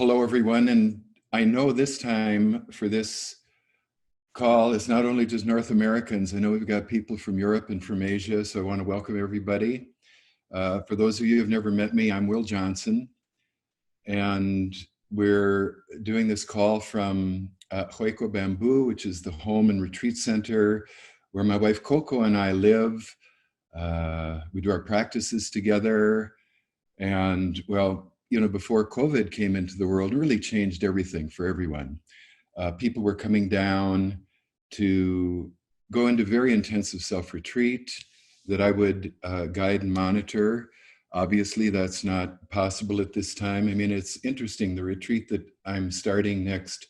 Hello, everyone. And I know this time for this call is not only just North Americans. I know we've got people from Europe and from Asia, so I want to welcome everybody. For those of you who have never met me, I'm Will Johnson, and we're doing this call from Hueco Bamboo, which is the home and retreat center where my wife Coco and I live. We do our practices together, and well, before COVID came into the world, it really changed everything for everyone. People were coming down to go into very intensive self-retreat that I would guide and monitor. Obviously, that's not possible at this time. I mean, it's interesting, the retreat that I'm starting next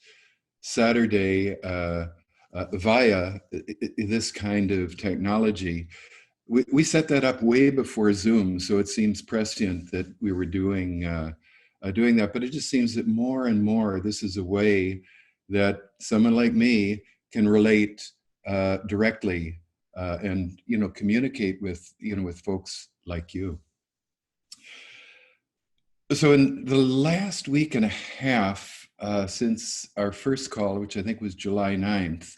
Saturday via this kind of technology, we set that up way before Zoom, so it seems prescient that we were doing that. But it just seems that more and more, this is a way that someone like me can relate directly and communicate with with folks like you. So in the last week and a half since our first call, which I think was July 9th,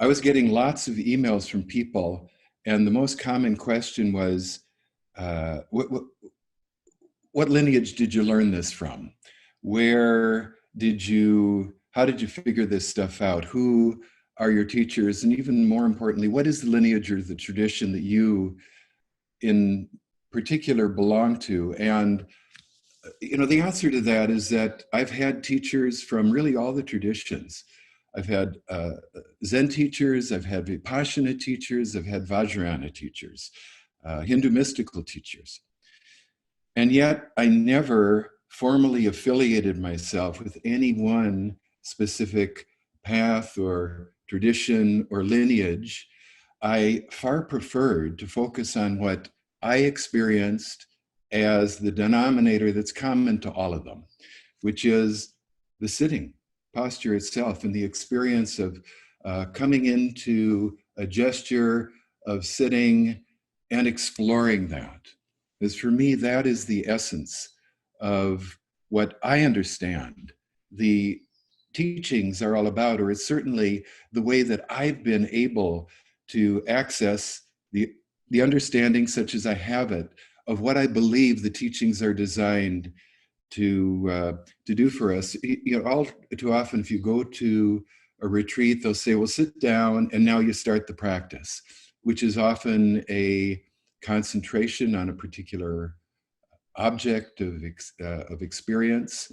I was getting lots of emails from people. And the most common question was, what lineage did you learn this from? How did you figure this stuff out? Who are your teachers? And even more importantly, what is the lineage or the tradition that you in particular belong to? And the answer to that is that I've had teachers from really all the traditions. I've had Zen teachers, I've had Vipassana teachers, I've had Vajrayana teachers, Hindu mystical teachers. And yet I never formally affiliated myself with any one specific path or tradition or lineage. I far preferred to focus on what I experienced as the denominator that's common to all of them, which is the sitting posture itself and the experience of coming into a gesture of sitting and exploring that. Because for me, that is the essence of what I understand the teachings are all about, or it's certainly the way that I've been able to access the understanding, such as I have it, of what I believe the teachings are designed to do for us. All too often, if you go to a retreat, they'll say, well, sit down and now you start the practice, which is often a concentration on a particular object of experience.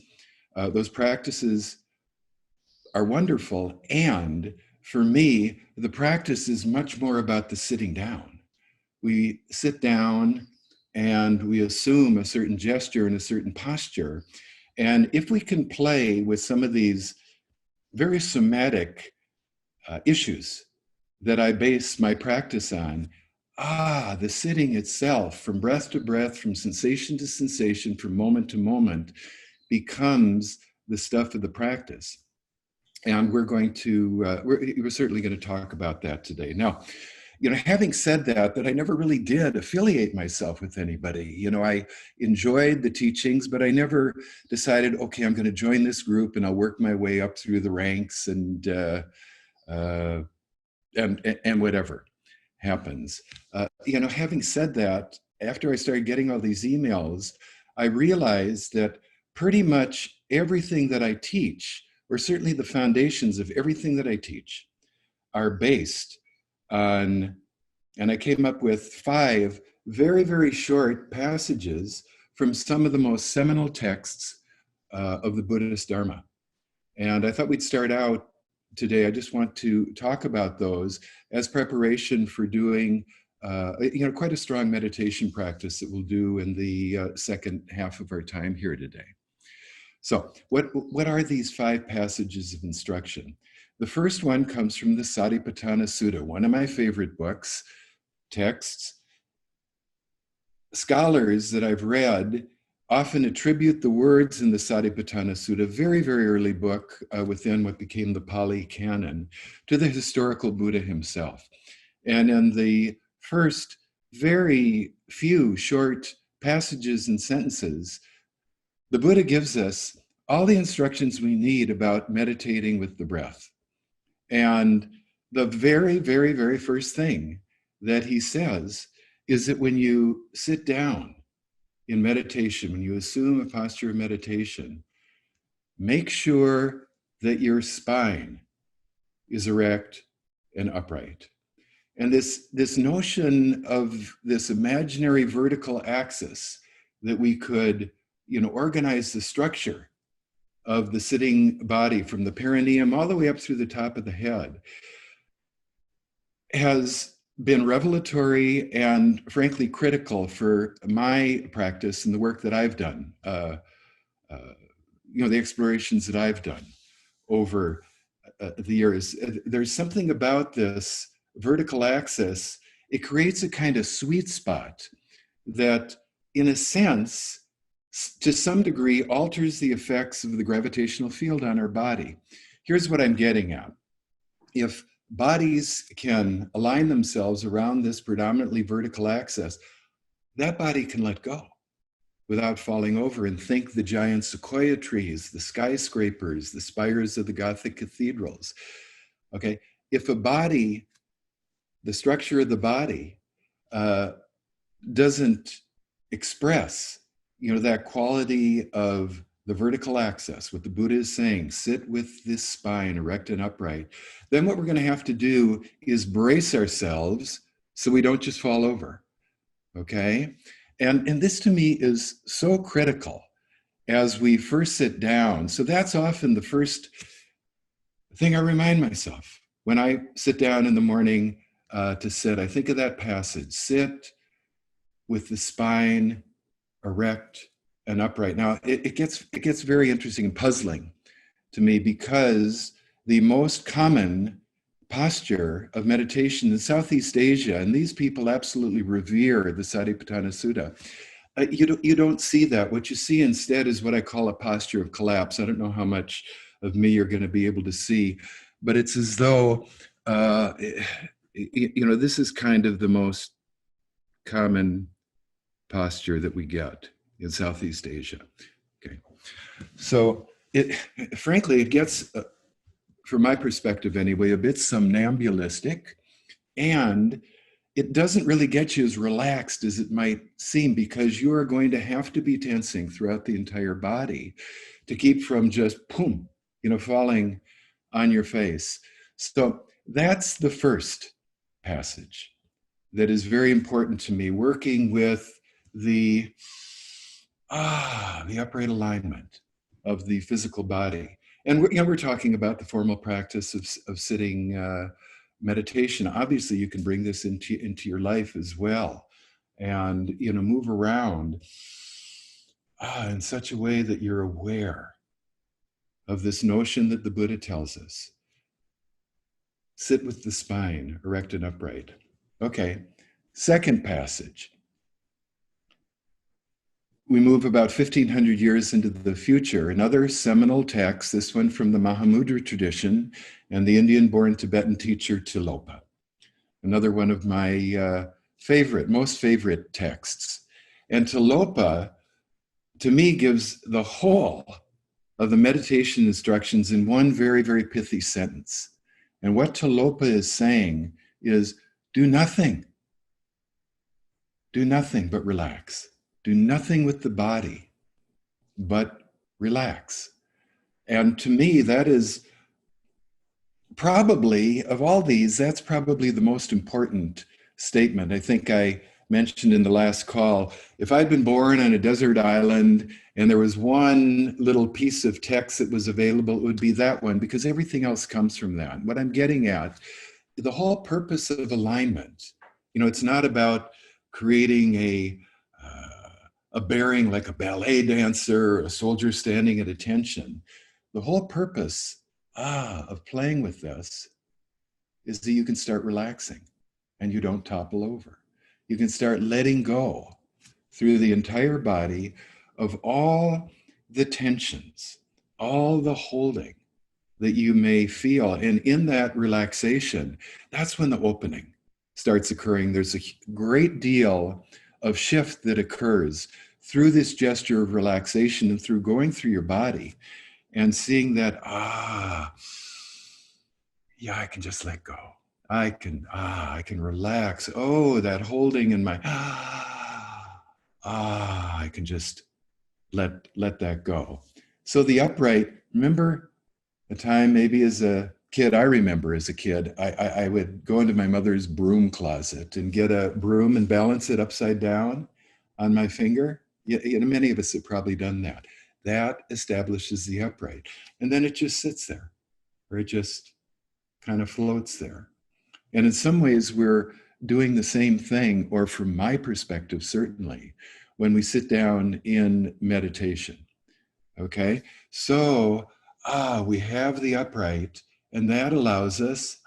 Those practices are wonderful. And for me, the practice is much more about the sitting down. We sit down and we assume a certain gesture and a certain posture. And if we can play with some of these very somatic issues that I base my practice on, the sitting itself, from breath to breath, from sensation to sensation, from moment to moment, becomes the stuff of the practice. And we're certainly going to talk about that today. Now, having said that I never really did affiliate myself with anybody. I enjoyed the teachings, but I never decided, okay, I'm going to join this group and I'll work my way up through the ranks and whatever happens. Having said that, after I started getting all these emails, I realized that pretty much everything that I teach, or certainly the foundations of everything that I teach, are based on, and I came up with 5 very, very short passages from some of the most seminal texts of the Buddhist Dharma. And I thought we'd start out today. I just want to talk about those as preparation for doing quite a strong meditation practice that we'll do in the second half of our time here today. So what are these 5 passages of instruction? The first one comes from the Satipatthana Sutta, one of my favorite books, texts. Scholars that I've read often attribute the words in the Satipatthana Sutta, very, very early book within what became the Pali Canon, to the historical Buddha himself. And in the first very few short passages and sentences, the Buddha gives us all the instructions we need about meditating with the breath. And the very, very, very first thing that he says is that when you sit down in meditation, when you assume a posture of meditation, make sure that your spine is erect and upright. And this notion of this imaginary vertical axis that we could, organize the structure of the sitting body from the perineum all the way up through the top of the head has been revelatory and frankly critical for my practice and the work that I've done, the explorations that I've done over the years. There's something about this vertical axis. It creates a kind of sweet spot that, in a sense, to some degree, alters the effects of the gravitational field on our body. Here's what I'm getting at. If bodies can align themselves around this predominantly vertical axis, that body can let go without falling over. And think the giant sequoia trees, the skyscrapers, the spires of the Gothic cathedrals. Okay, if a body, the structure of the body, doesn't express, that quality of the vertical axis, what the Buddha is saying, sit with this spine erect and upright, then what we're going to have to do is brace ourselves so we don't just fall over. Okay? And this to me is so critical as we first sit down. So that's often the first thing I remind myself when I sit down in the morning to sit. I think of that passage, sit with the spine erect and upright. Now, it gets very interesting and puzzling to me, because the most common posture of meditation in Southeast Asia, and these people absolutely revere the Satipatthana Sutta, you don't see that. What you see instead is what I call a posture of collapse. I don't know how much of me you're going to be able to see, but it's as though, this is kind of the most common posture that we get in Southeast Asia. Okay, so frankly, it gets, from my perspective anyway, a bit somnambulistic, and it doesn't really get you as relaxed as it might seem, because you are going to have to be tensing throughout the entire body to keep from just falling on your face. So that's the first passage that is very important to me, working with the upright alignment of the physical body. And we're talking about the formal practice of sitting meditation. Obviously, you can bring this into your life as well, and move around in such a way that you're aware of this notion that the Buddha tells us. Sit with the spine erect and upright. Okay, second passage. We move about 1,500 years into the future. Another seminal text, this one from the Mahamudra tradition and the Indian-born Tibetan teacher Tilopa. Another one of my most favorite texts. And Tilopa, to me, gives the whole of the meditation instructions in one very, very pithy sentence. And what Tilopa is saying is, do nothing. Do nothing but relax. Do nothing with the body, but relax. And to me, that is probably, of all these, that's probably the most important statement. I think I mentioned in the last call, if I'd been born on a desert island and there was one little piece of text that was available, it would be that one, because everything else comes from that. What I'm getting at, the whole purpose of alignment, it's not about creating a bearing like a ballet dancer, or a soldier standing at attention. The whole purpose of playing with this is that you can start relaxing and you don't topple over. You can start letting go through the entire body of all the tensions, all the holding that you may feel. And in that relaxation, that's when the opening starts occurring. There's a great deal of shift that occurs through this gesture of relaxation and through going through your body. and seeing that, yeah, I can just let go. I can relax. Oh, that holding in my, I can just let that go. So the upright, remember a time maybe as a kid, I remember as a kid, I would go into my mother's broom closet and get a broom and balance it upside down on my finger. Many of us have probably done that. That establishes the upright. And then it just sits there, or it just kind of floats there. And in some ways, we're doing the same thing, or from my perspective, certainly, when we sit down in meditation. Okay, so we have the upright, and that allows us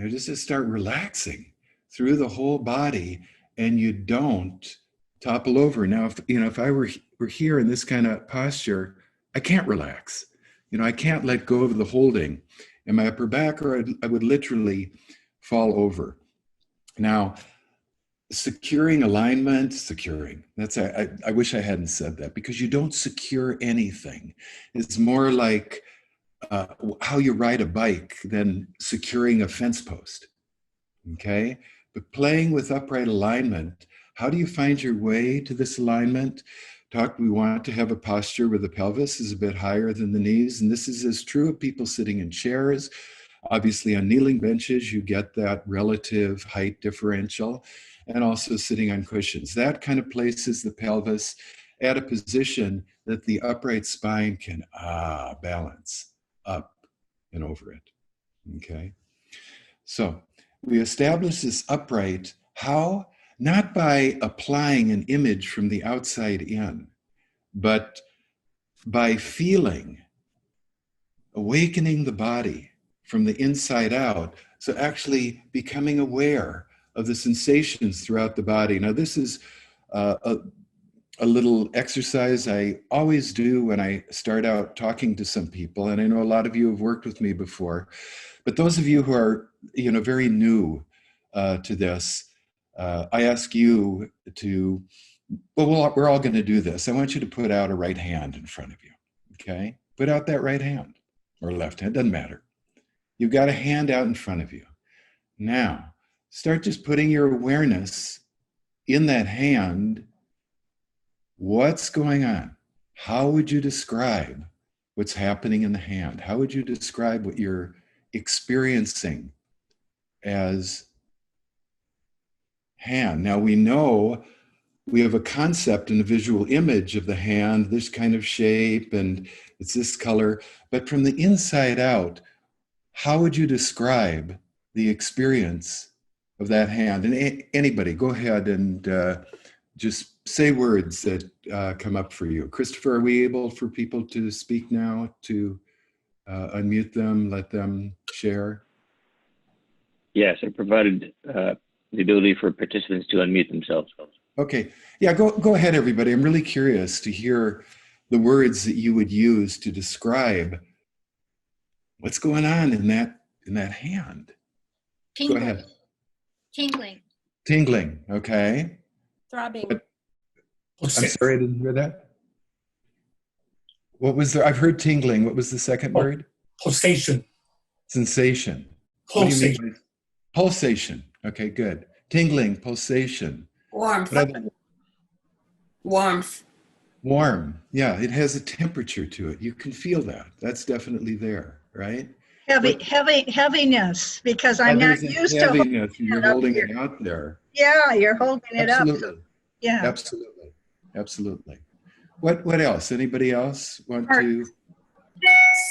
just to start relaxing through the whole body, and you don't topple over. Now, if I were here in this kind of posture, I can't relax. I can't let go of the holding in my upper back, or I would literally fall over. Now, securing alignment, I wish I hadn't said that, because you don't secure anything. It's more like how you ride a bike than securing a fence post. Okay, but playing with upright alignment, how do you find your way to this alignment? We want to have a posture where the pelvis is a bit higher than the knees, and this is as true of people sitting in chairs. Obviously, on kneeling benches, you get that relative height differential, and also sitting on cushions. That kind of places the pelvis at a position that the upright spine can balance up and over it. Okay, so we establish this upright. How? Not by applying an image from the outside in, but by feeling, awakening the body from the inside out. So actually becoming aware of the sensations throughout the body. Now, this is a little exercise I always do when I start out talking to some people. And I know a lot of you have worked with me before, but those of you who are, very new to this, I ask you to, we're all going to do this. I want you to put out a right hand in front of you. Okay? Put out that right hand or left hand, doesn't matter. You've got a hand out in front of you. Now, start just putting your awareness in that hand. What's going on? How would you describe what's happening in the hand? How would you describe what you're experiencing as hand? Now, we know we have a concept and a visual image of the hand, this kind of shape, and it's this color. But from the inside out, how would you describe the experience of that hand? And anybody, go ahead and just say words that come up for you. Christopher, are we able for people to speak now, to unmute them, let them share? Yes, I provided the ability for participants to unmute themselves. Okay, yeah, go ahead, everybody. I'm really curious to hear the words that you would use to describe what's going on in that hand. Tingling. Go ahead. Tingling. Tingling, okay. Throbbing. I'm sorry, I didn't hear that. What was there? I've heard tingling. What was the second word? Pulsation. Sensation. What do you mean? Pulsation. Okay, good. Tingling, pulsation. Warmth. Warmth. Warm. Yeah, it has a temperature to it. You can feel that. That's definitely there, right? Heaviness, because I'm not used to heaviness. You're holding it out there. Yeah, you're holding it up. Absolutely. Yeah. Absolutely. Absolutely. What else? Anybody else want to?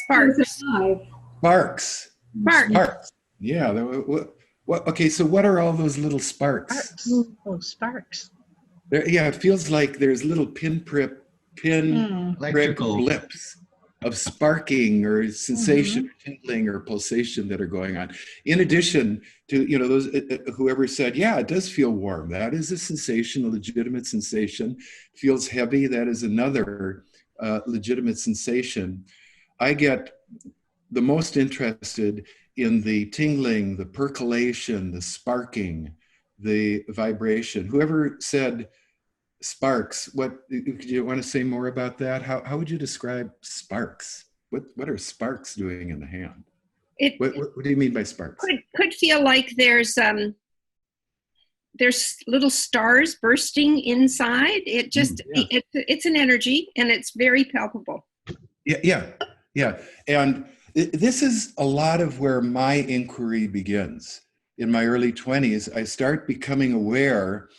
Sparks. Sparks. Sparks. Sparks. Yeah. Okay, so what are all those little sparks? Oh, sparks. Yeah, it feels like there's little pinprick blips of sparking or sensation, or tingling or pulsation that are going on. In addition to, those, whoever said, yeah, it does feel warm. That is a sensation, a legitimate sensation. Feels heavy. That is another legitimate sensation. I get the most interested in the tingling, the percolation, the sparking, the vibration. Whoever said sparks. Could you want to say more about that? How would you describe sparks? What are sparks doing in the hand? It What do you mean by sparks? could feel like there's little stars bursting inside. It just it's an energy, and it's very palpable. Yeah. And this is a lot of where my inquiry begins. In my early 20s, I start becoming aware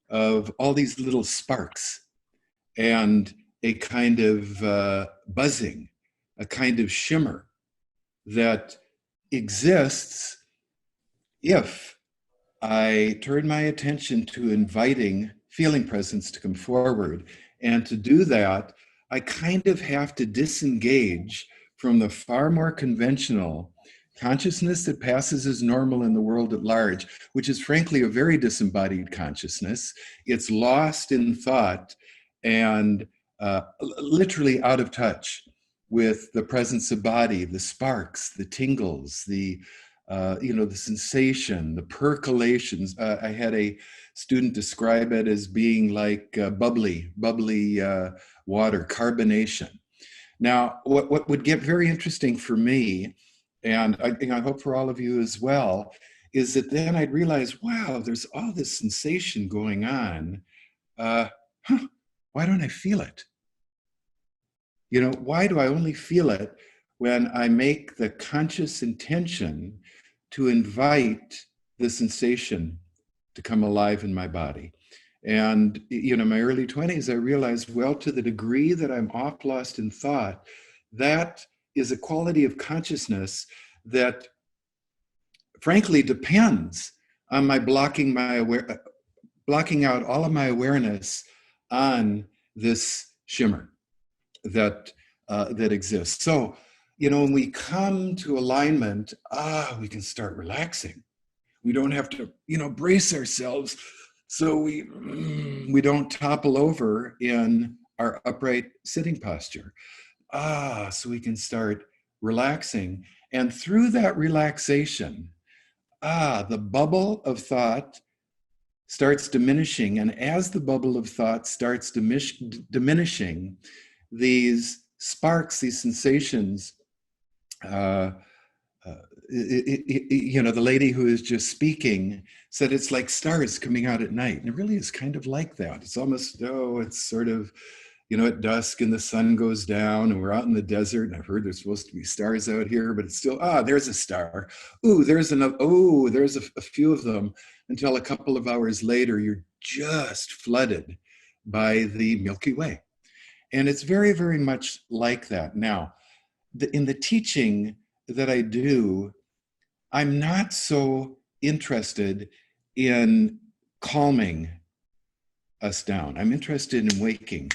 of all these little sparks and a kind of buzzing, a kind of shimmer that exists if I turn my attention to inviting feeling presence to come forward. And to do that, I kind of have to disengage from the far more conventional consciousness that passes as normal in the world at large, which is frankly a very disembodied consciousness. It's lost in thought and literally out of touch with the presence of body, the sparks, the tingles, the sensation, the percolations. I had a student describe it as being like bubbly water, carbonation. Now, what would get very interesting for me, and I hope for all of you as well, is that then I'd realize, wow, there's all this sensation going on. Why don't I feel it? Why do I only feel it when I make the conscious intention to invite the sensation to come alive in my body? And, in my early 20s, I realized, well, to the degree that I'm off lost in thought, that is a quality of consciousness that frankly depends on my blocking out all of my awareness on this shimmer that exists. So, when we come to alignment, we can start relaxing. We don't have to, brace ourselves so we don't topple over in our upright sitting posture. So we can start relaxing. And through that relaxation, the bubble of thought starts diminishing. And as the bubble of thought starts diminishing, these sparks, these sensations, the lady who is just speaking said it's like stars coming out at night. And it really is kind of like that. It's almost, it's sort of, at dusk and the sun goes down and we're out in the desert. And I've heard there's supposed to be stars out here, but it's still, there's a star. Ooh, there's another, there's a few of them, until a couple of hours later, you're just flooded by the Milky Way. And it's very, very much like that. Now, in the teaching that I do, I'm not so interested in calming us down. I'm interested in waking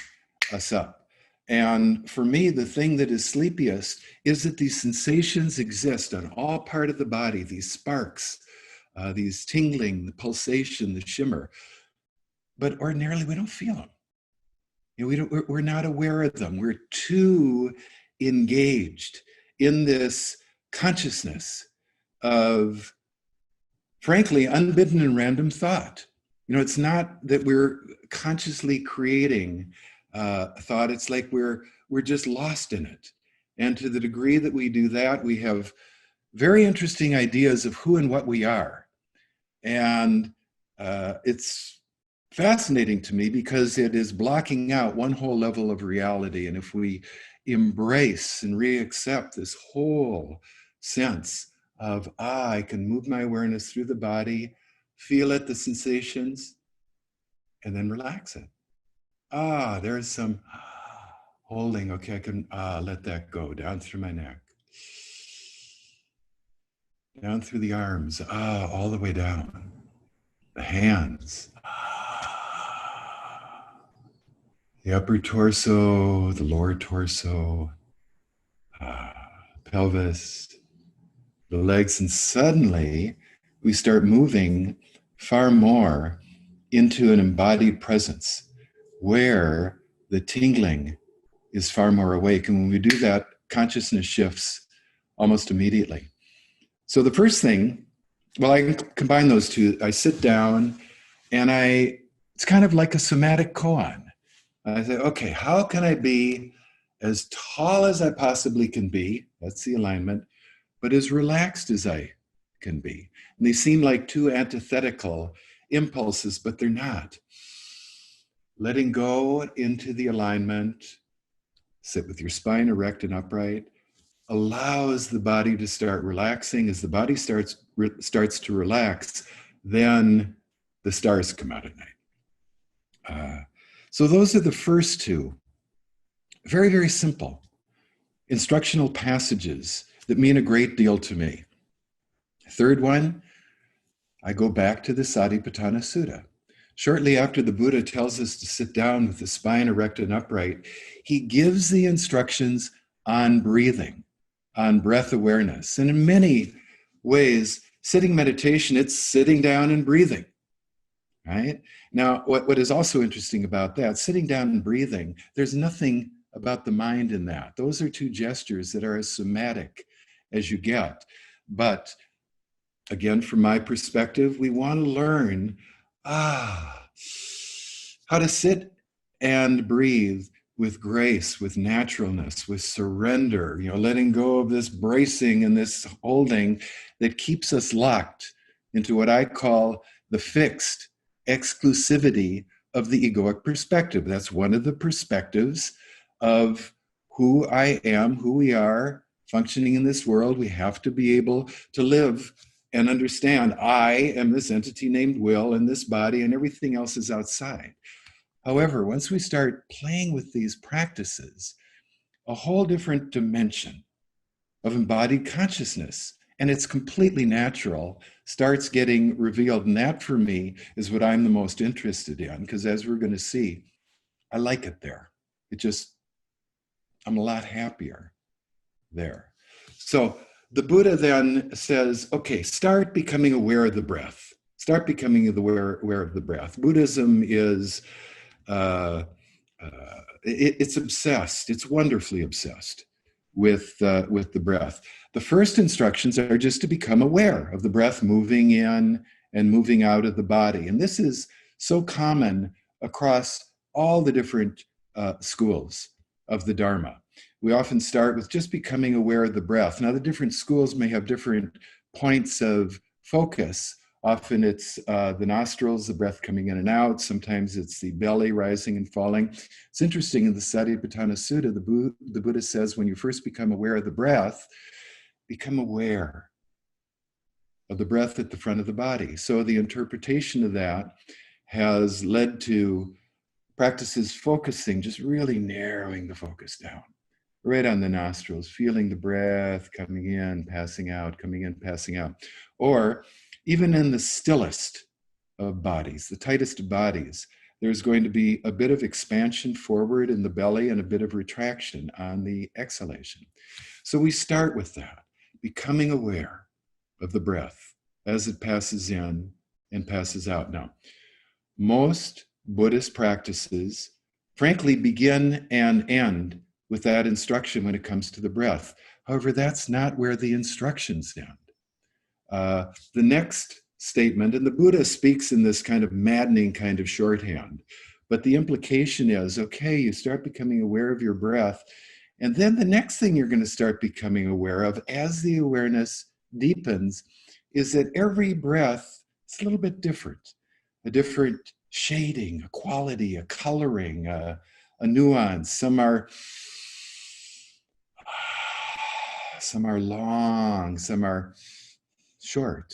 us up. And for me, the thing that is sleepiest is that these sensations exist on all part of the body, these sparks, these tingling, the pulsation, the shimmer. But ordinarily, we don't feel them. We're not aware of them. We're too engaged in this consciousness of, frankly, unbidden and random thought. It's not that we're consciously creating thought. It's like we're just lost in it. And to the degree that we do that, we have very interesting ideas of who and what we are. And it's fascinating to me because it is blocking out one whole level of reality. And if we embrace and reaccept this whole sense of, I can move my awareness through the body, feel it, the sensations, and then relax it. There's some holding. Okay, I can let that go down through my neck, down through the arms, all the way down, the hands, the upper torso, the lower torso, pelvis, the legs, and suddenly we start moving far more into an embodied presence where the tingling is far more awake. And when we do that, consciousness shifts almost immediately. So the first thing, well, I can combine those two. I sit down and I It's kind of like a somatic koan. I say, okay, how can I be as tall as I possibly can be? That's the alignment, but as relaxed as I can be. And they seem like two antithetical impulses, but they're not. Letting go into the alignment, sit with your spine erect and upright, allows the body to start relaxing. As the body starts to relax, then the stars come out at night. So those are the first two. Very, very simple instructional passages that mean a great deal to me. Third one, I go back to the Satipatthana Sutta. Shortly after the Buddha tells us to sit down with the spine erect and upright, he gives the instructions on breathing, on breath awareness. And in many ways, sitting meditation, it's sitting down and breathing, right? Now, what is also interesting about that, sitting down and breathing, there's nothing about the mind in that. Those are two gestures that are as somatic as you get. But again, from my perspective, we want to learn how to sit and breathe with grace, with naturalness, with surrender, letting go of this bracing and this holding that keeps us locked into what I call the fixed exclusivity of the egoic perspective. That's one of the perspectives of who I am, who we are, functioning in this world. We have to be able to live and understand I am this entity named will in this body, and everything else is outside. However, once we start playing with these practices, a whole different dimension of embodied consciousness, and it's completely natural, starts getting revealed. And that for me is what I'm the most interested in, because as we're going to see, I like it there. I'm a lot happier there. So the Buddha then says, okay, start becoming aware of the breath. Start becoming aware of the breath. Buddhism is, it's obsessed. It's wonderfully obsessed with the breath. The first instructions are just to become aware of the breath moving in and moving out of the body. And this is so common across all the different schools of the Dharma. We often start with just becoming aware of the breath. Now, the different schools may have different points of focus. Often it's the nostrils, the breath coming in and out. Sometimes it's the belly rising and falling. It's interesting, in the Satipatthana Sutta, the Buddha says, when you first become aware of the breath, become aware of the breath at the front of the body. So the interpretation of that has led to practices focusing, just really narrowing the focus down, right on the nostrils, feeling the breath coming in, passing out, coming in, passing out. Or even in the stillest of bodies, the tightest of bodies, there's going to be a bit of expansion forward in the belly and a bit of retraction on the exhalation. So we start with that, becoming aware of the breath as it passes in and passes out. Now, most Buddhist practices, frankly, begin and end with that instruction when it comes to the breath. However, that's not where the instructions end. The next statement, and the Buddha speaks in this kind of maddening kind of shorthand, but the implication is, okay, you start becoming aware of your breath, and then the next thing you're going to start becoming aware of as the awareness deepens is that every breath is a little bit different, a different shading, a quality, a coloring, a nuance. Some are long, some are short.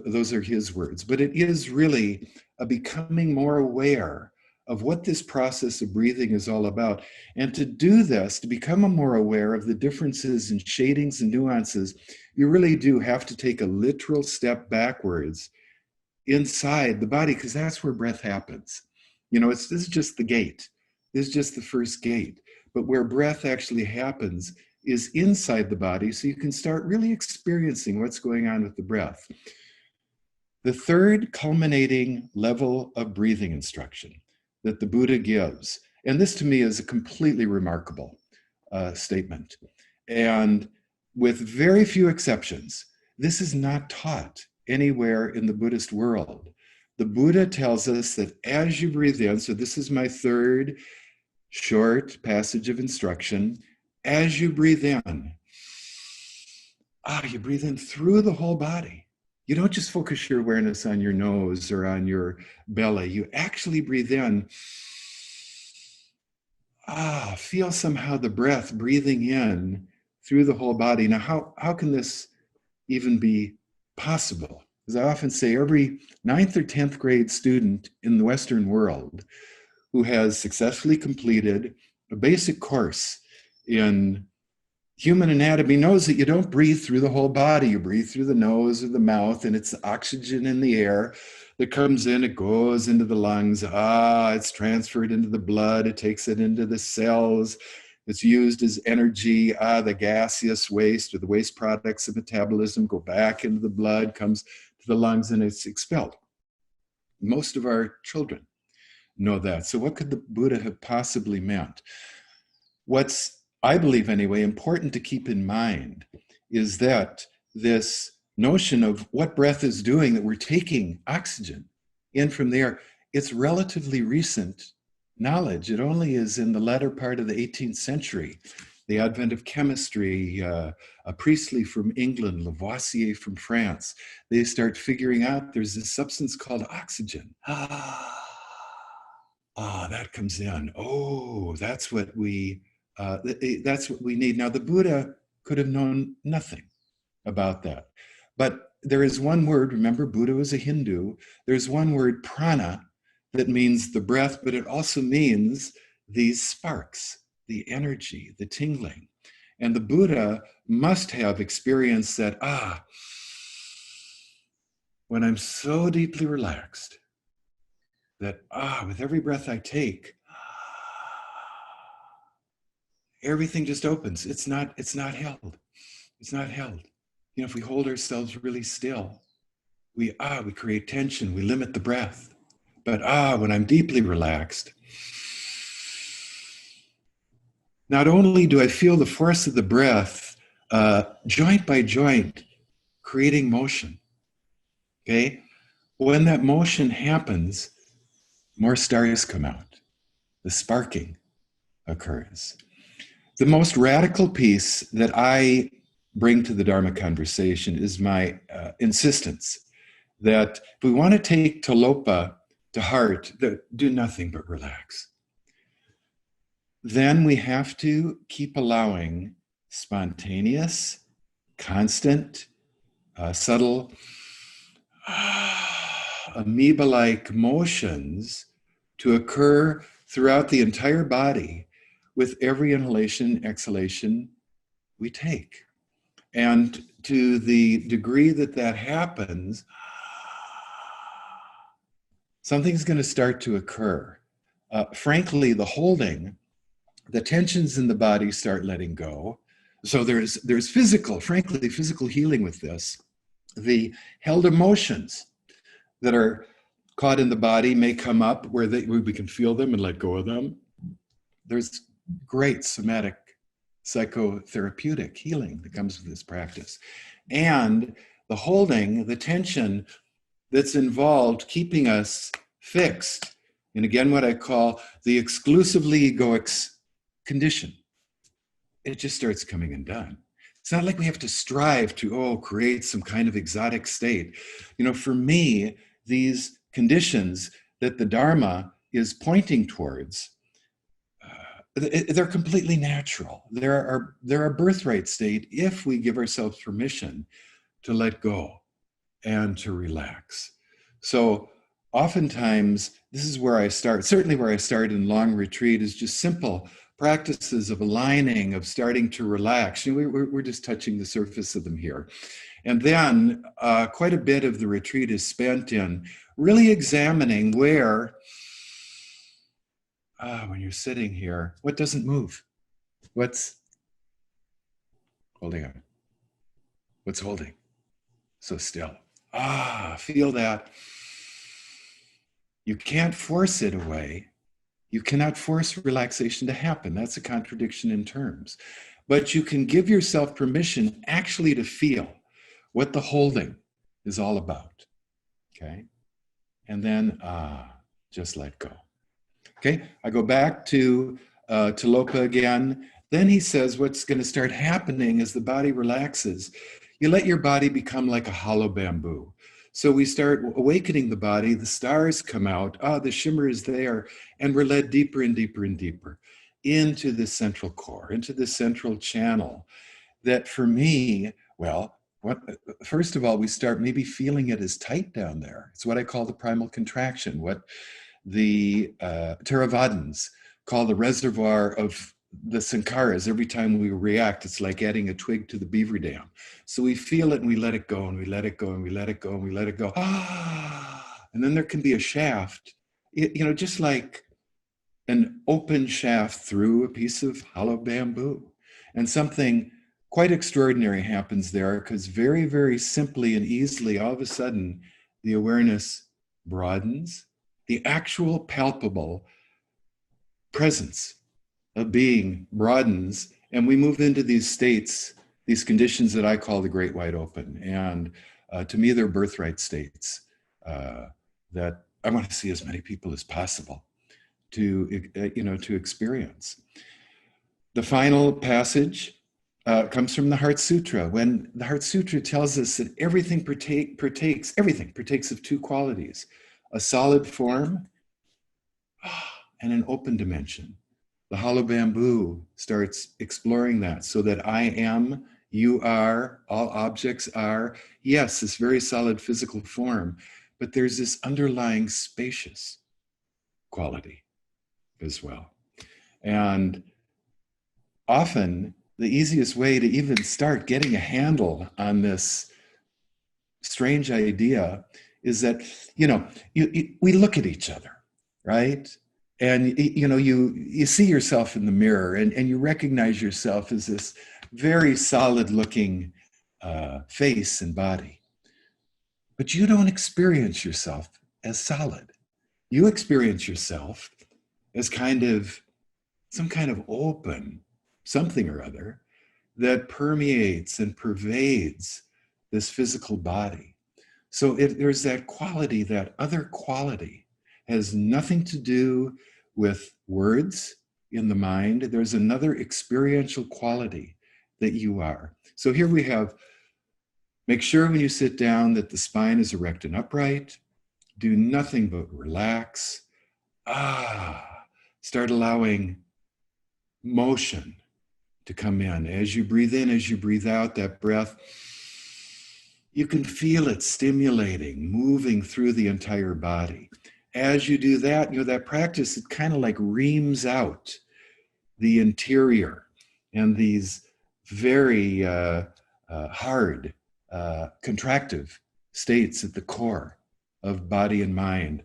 Those are his words. But it is really a becoming more aware of what this process of breathing is all about. And to do this, to become more aware of the differences and shadings and nuances, you really do have to take a literal step backwards inside the body, because that's where breath happens. This is just the gate. This is just the first gate. But where breath actually happens is inside the body, so you can start really experiencing what's going on with the breath. The third culminating level of breathing instruction that the Buddha gives, and this to me is a completely remarkable statement, and with very few exceptions, this is not taught anywhere in the Buddhist world. the Buddha tells us that as you breathe in, so this is my third short passage of instruction, as you breathe in, you breathe in through the whole body. You don't just focus your awareness on your nose or on your belly. You actually breathe in. Feel somehow the breath breathing in through the whole body. Now, how can this even be possible? As I often say, every 9th or 10th grade student in the Western world who has successfully completed a basic course in human anatomy knows that you don't breathe through the whole body. You breathe through the nose or the mouth, and it's oxygen in the air that comes in, it goes into the lungs. It's transferred into the blood. It takes it into the cells. It's used as energy. The gaseous waste or the waste products of metabolism go back into the blood, comes to the lungs, and it's expelled. Most of our children know that. So what could the Buddha have possibly meant? What's, I believe anyway, important to keep in mind is that this notion of what breath is doing, that we're taking oxygen in from the air, it's relatively recent knowledge. It only is in the latter part of the 18th century, the advent of chemistry, a Priestley from England, Lavoisier from France, they start figuring out there's this substance called oxygen. That comes in. That's what we need. Now, the Buddha could have known nothing about that. But there is one word, remember, Buddha was a Hindu. There's one word, prana, that means the breath, but it also means these sparks, the energy, the tingling. And the Buddha must have experienced that, when I'm so deeply relaxed, that, with every breath I take, everything just opens. It's not held. It's not held. You know, if we hold ourselves really still, we create tension, we limit the breath. But when I'm deeply relaxed, not only do I feel the force of the breath, joint by joint, creating motion, okay? When that motion happens, more stars come out. The sparking occurs. The most radical piece that I bring to the Dharma conversation is my insistence that if we want to take Talopa to heart, do nothing but relax. Then we have to keep allowing spontaneous, constant, subtle, amoeba-like motions to occur throughout the entire body with every inhalation, exhalation we take. And to the degree that that happens, something's going to start to occur. Frankly, the holding, the tensions in the body start letting go. So there's physical healing with this. The held emotions that are caught in the body may come up where we can feel them and let go of them. There's great somatic psychotherapeutic healing that comes with this practice. And the holding, the tension that's involved keeping us fixed, and again, what I call the exclusively egoic condition, it just starts coming undone. It's not like we have to strive to, create some kind of exotic state. You know, for me, these conditions that the Dharma is pointing towards, they're completely natural. They're a birthright state if we give ourselves permission to let go and to relax. So oftentimes, this is where I start, certainly where I start in long retreat, is just simple practices of aligning, of starting to relax. You know, we're just touching the surface of them here. And then quite a bit of the retreat is spent in really examining where, when you're sitting here, what doesn't move? What's holding on? What's holding? So still. Feel that. You can't force it away. You cannot force relaxation to happen. That's a contradiction in terms. But you can give yourself permission actually to feel what the holding is all about, okay? and then just let go. Okay, I go back to Tilopa again. Then he says what's going to start happening as the body relaxes, you let your body become like a hollow bamboo. So we start awakening the body, the stars come out, the shimmer is there, and we're led deeper and deeper and deeper into the central core, into the central channel that for me, well, first of all, we start maybe feeling it as tight down there. It's what I call the primal contraction, what the Theravadins call the reservoir of the sankharas. Every time we react, it's like adding a twig to the beaver dam. So we feel it and we let it go and we let it go and we let it go and we let it go. And then there can be a shaft, just like an open shaft through a piece of hollow bamboo. And something quite extraordinary happens there because very, very simply and easily, all of a sudden, the awareness broadens. The actual palpable presence of being broadens, and we move into these states, these conditions that I call the great wide open. And to me, they're birthright states that I want to see as many people as possible to experience. The final passage comes from the Heart Sutra, when the Heart Sutra tells us that everything partakes of two qualities: a solid form and an open dimension. The hollow bamboo starts exploring that, so that I am, you are, all objects are, yes, this very solid physical form, but there's this underlying spacious quality as well. And often the easiest way to even start getting a handle on this strange idea is that, we look at each other, right? And, you see yourself in the mirror and you recognize yourself as this very solid looking face and body. But you don't experience yourself as solid. You experience yourself as some kind of open something or other that permeates and pervades this physical body. So if there's that quality, that other quality, has nothing to do with words in the mind. There's another experiential quality that you are. So here we have, make sure when you sit down that the spine is erect and upright. Do nothing but relax. Start allowing motion to come in. As you breathe in, as you breathe out, that breath, you can feel it stimulating, moving through the entire body. As you do that, that practice, it kind of like reams out the interior and these very hard, contractive states at the core of body and mind.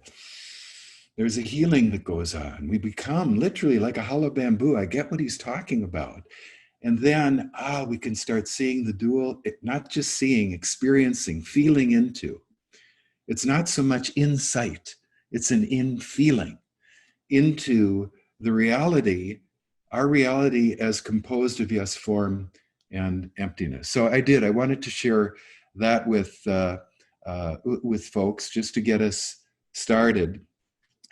There's a healing that goes on. We become literally like a hollow bamboo. I get what he's talking about. And then, we can start seeing the dual, not just seeing, experiencing, feeling into. It's not so much insight. It's an in-feeling into the reality, our reality as composed of, yes, form and emptiness. So I wanted to share that with folks just to get us started.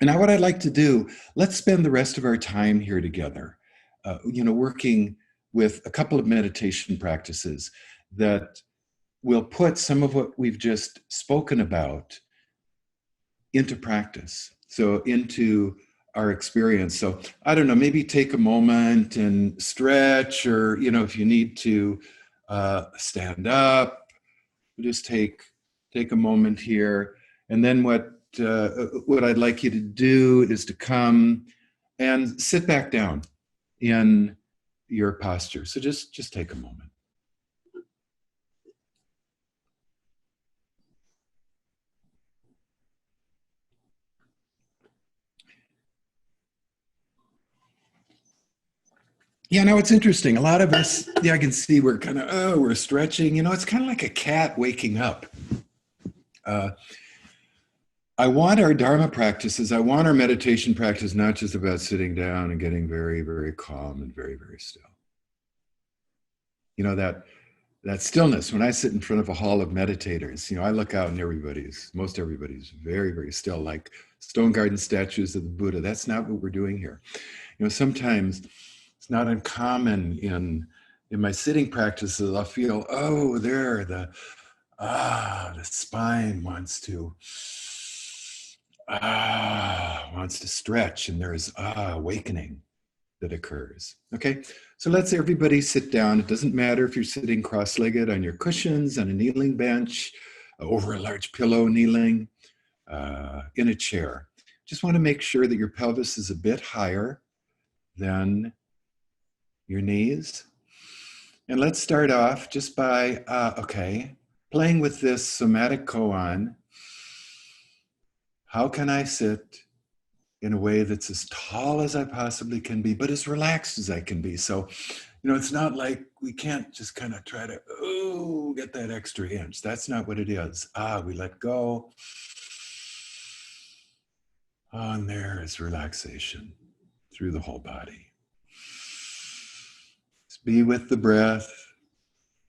And now what I'd like to do, let's spend the rest of our time here together, working with a couple of meditation practices that will put some of what we've just spoken about into practice, so into our experience. So I don't know, maybe take a moment and stretch, or if you need to stand up, just take a moment here. And then what I'd like you to do is to come and sit back down in your posture. So just take a moment. Yeah, no, it's interesting. A lot of us, I can see we're kind of, we're stretching. It's kind of like a cat waking up. I want our Dharma practices, I want our meditation practice not just about sitting down and getting very, very calm and very, very still. that stillness. When I sit in front of a hall of meditators, I look out and most everybody's very, very still, like stone garden statues of the Buddha. That's not what we're doing here. Sometimes it's not uncommon in my sitting practices. I'll feel, oh, there, the spine wants to stretch, and there's awakening that occurs. Okay, so let's everybody sit down. It doesn't matter if you're sitting cross-legged on your cushions, on a kneeling bench, over a large pillow kneeling, in a chair. Just want to make sure that your pelvis is a bit higher than your knees. And let's start off just by, playing with this somatic koan. How can I sit in a way that's as tall as I possibly can be, but as relaxed as I can be? So, it's not like we can't just kind of try to, get that extra inch. That's not what it is. We let go. And there is relaxation through the whole body. Just be with the breath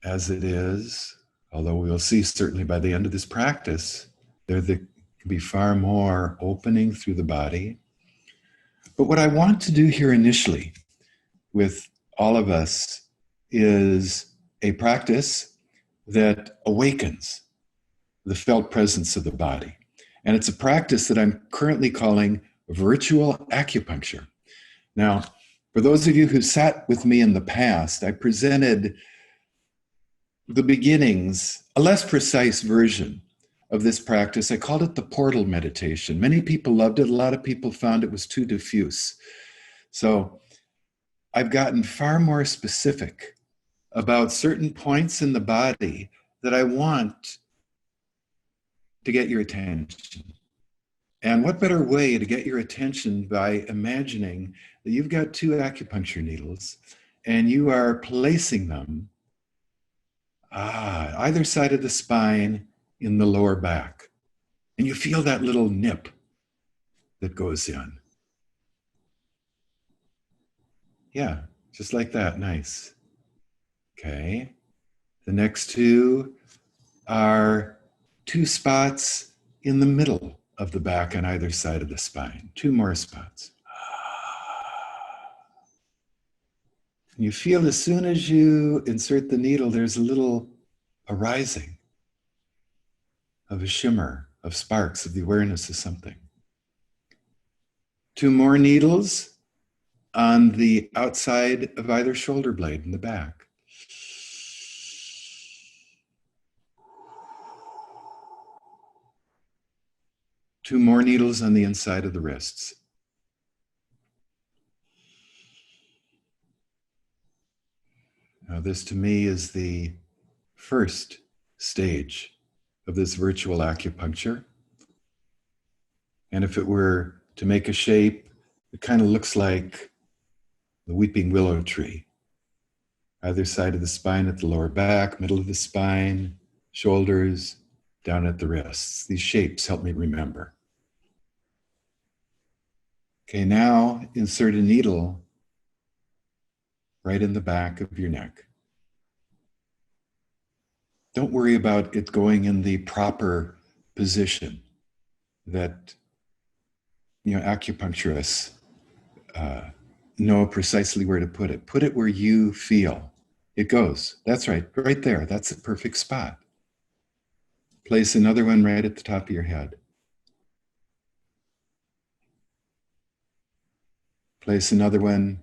as it is, although we'll see certainly by the end of this practice, there can be far more opening through the body. But what I want to do here initially with all of us is a practice that awakens the felt presence of the body. And it's a practice that I'm currently calling virtual acupuncture. Now, for those of you who sat with me in the past, I presented the beginnings, a less precise version of this practice. I called it the portal meditation. Many people loved it. A lot of people found it was too diffuse. So I've gotten far more specific about certain points in the body that I want to get your attention. And what better way to get your attention by imagining that you've got 2 acupuncture needles and you are placing them either side of the spine in the lower back. And you feel that little nip that goes in. Yeah, just like that, nice. Okay, the next 2 are 2 spots in the middle of the back on either side of the spine. 2 more spots. And you feel as soon as you insert the needle, there's a little arising of a shimmer, of sparks, of the awareness of something. 2 more needles on the outside of either shoulder blade in the back. Two more needles on the inside of the wrists. Now, this to me is the first stage of this virtual acupuncture. And if it were to make a shape, it kind of looks like the weeping willow tree. Either side of the spine at the lower back, middle of the spine, shoulders, down at the wrists. These shapes help me remember. Okay, now insert a needle right in the back of your neck. Don't worry about it going in the proper position that acupuncturists know precisely where to put it. Put it where you feel it goes. That's right there. That's a perfect spot. Place another one right at the top of your head. Place another one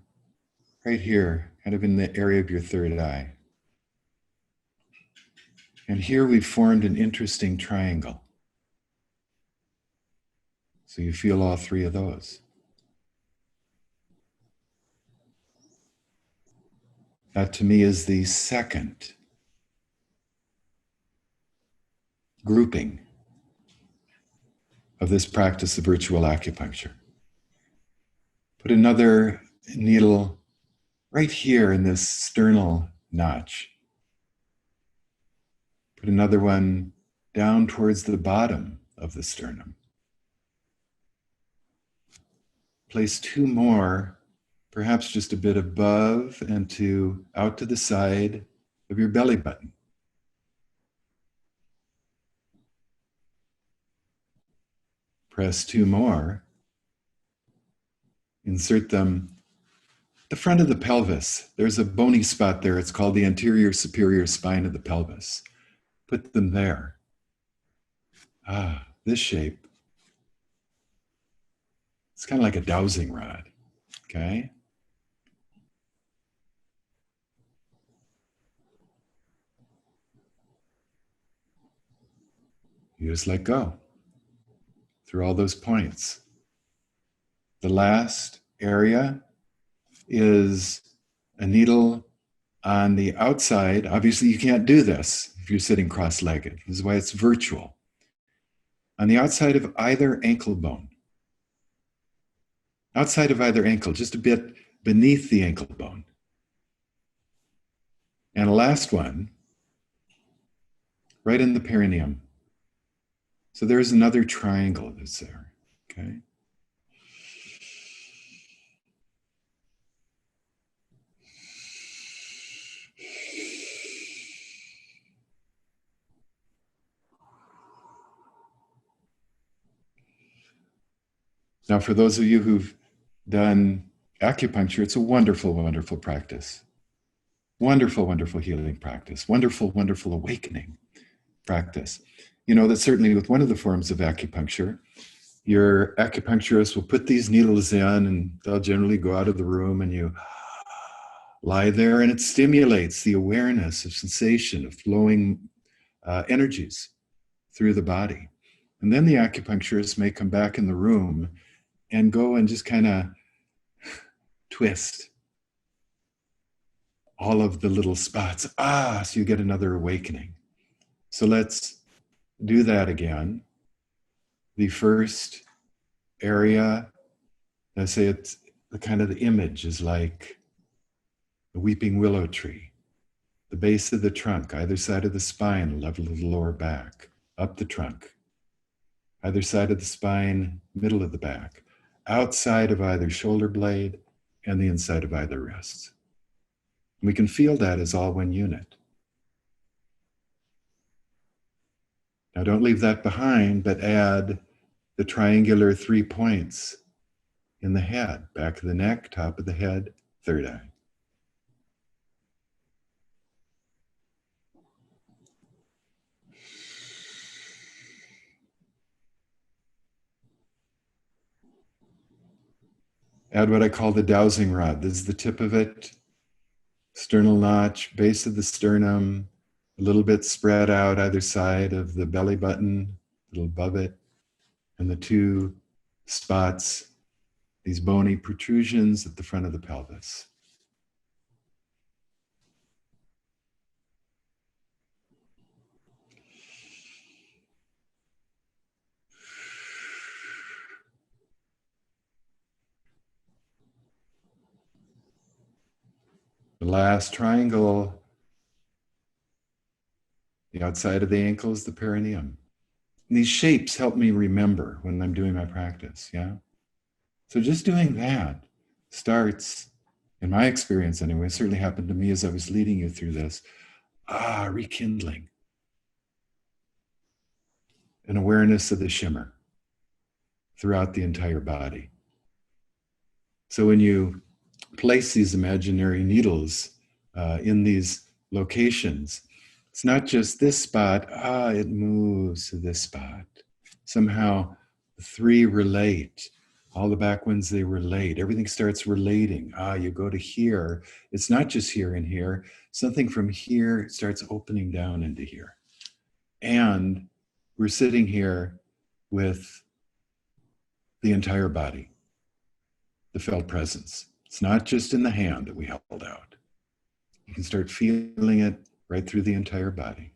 right here, kind of in the area of your third eye. And here we've formed an interesting triangle. So you feel all 3 of those. That to me is the second grouping of this practice of virtual acupuncture. Put another needle right here in this sternal notch. Put another one down towards the bottom of the sternum. Place 2 more, perhaps just a bit above and out to the side of your belly button. Press 2 more. Insert them the front of the pelvis. There's a bony spot there. It's called the anterior superior spine of the pelvis. Put them there. This shape. It's kind of like a dowsing rod. Okay. You just let go through all those points. The last area is a needle on the outside. Obviously, you can't do this if you're sitting cross-legged. This is why it's virtual. On the outside of either ankle bone. Outside of either ankle, just a bit beneath the ankle bone. And a last one, right in the perineum. So there's another triangle that's there, okay? Now, for those of you who've done acupuncture, it's a wonderful, wonderful practice. Wonderful, wonderful healing practice. Wonderful, wonderful awakening practice. You know that certainly with one of the forms of acupuncture, your acupuncturist will put these needles in and they'll generally go out of the room and you lie there and it stimulates the awareness of sensation, of flowing energies through the body. And then the acupuncturist may come back in the room and go and just kind of twist all of the little spots. So you get another awakening. So let's do that again. The first area, let's say it's the kind of the image is like a weeping willow tree. The base of the trunk, either side of the spine, level of the lower back, up the trunk. Either side of the spine, middle of the back, outside of either shoulder blade and the inside of either wrist. We can feel that as all one unit. Now don't leave that behind, but add the triangular 3 points in the head, back of the neck, top of the head, third eye. Add what I call the dowsing rod. This is the tip of it, sternal notch, base of the sternum, a little bit spread out either side of the belly button, a little above it, and the 2 spots, these bony protrusions at the front of the pelvis. The last triangle, the outside of the ankle is the perineum. And these shapes help me remember when I'm doing my practice, yeah? So just doing that starts, in my experience anyway, it certainly happened to me as I was leading you through this, rekindling an awareness of the shimmer throughout the entire body. So when you place these imaginary needles in these locations, it's not just this spot, it moves to this spot. Somehow the 3 relate. All the back ones, they relate. Everything starts relating. You go to here. It's not just here and here. Something from here starts opening down into here. And we're sitting here with the entire body, the felt presence. It's not just in the hand that we held out. You can start feeling it right through the entire body.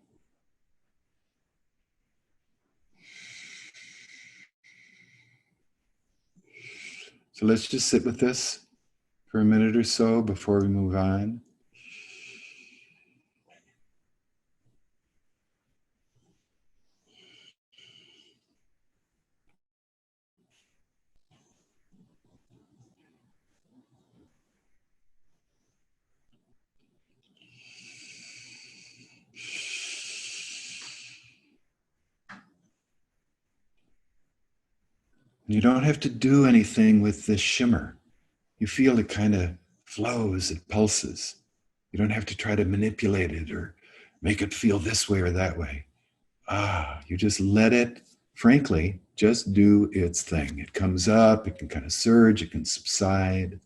So let's just sit with this for a minute or so before we move on. You don't have to do anything with this shimmer. You feel it kind of flows, it pulses. You don't have to try to manipulate it or make it feel this way or that way. You just let it, frankly, just do its thing. It comes up, it can kind of surge, it can subside.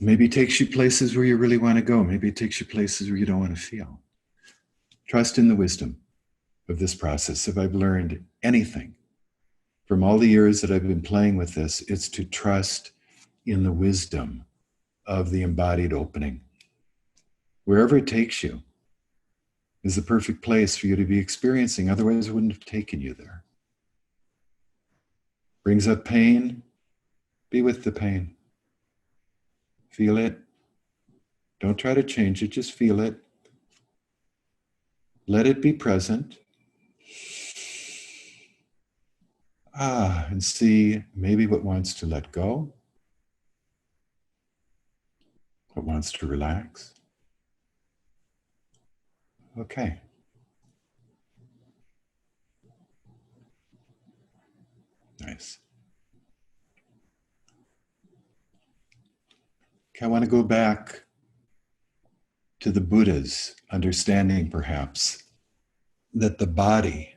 Maybe it takes you places where you really want to go. Maybe it takes you places where you don't want to feel. Trust in the wisdom of this process. If I've learned anything from all the years that I've been playing with this, it's to trust in the wisdom of the embodied opening. Wherever it takes you is the perfect place for you to be experiencing. Otherwise, it wouldn't have taken you there. Brings up pain, be with the pain. Feel it. Don't try to change it, just feel it. Let it be present. And see maybe what wants to let go, what wants to relax. Okay. Nice. Okay, I want to go back to the Buddha's understanding, perhaps, that the body,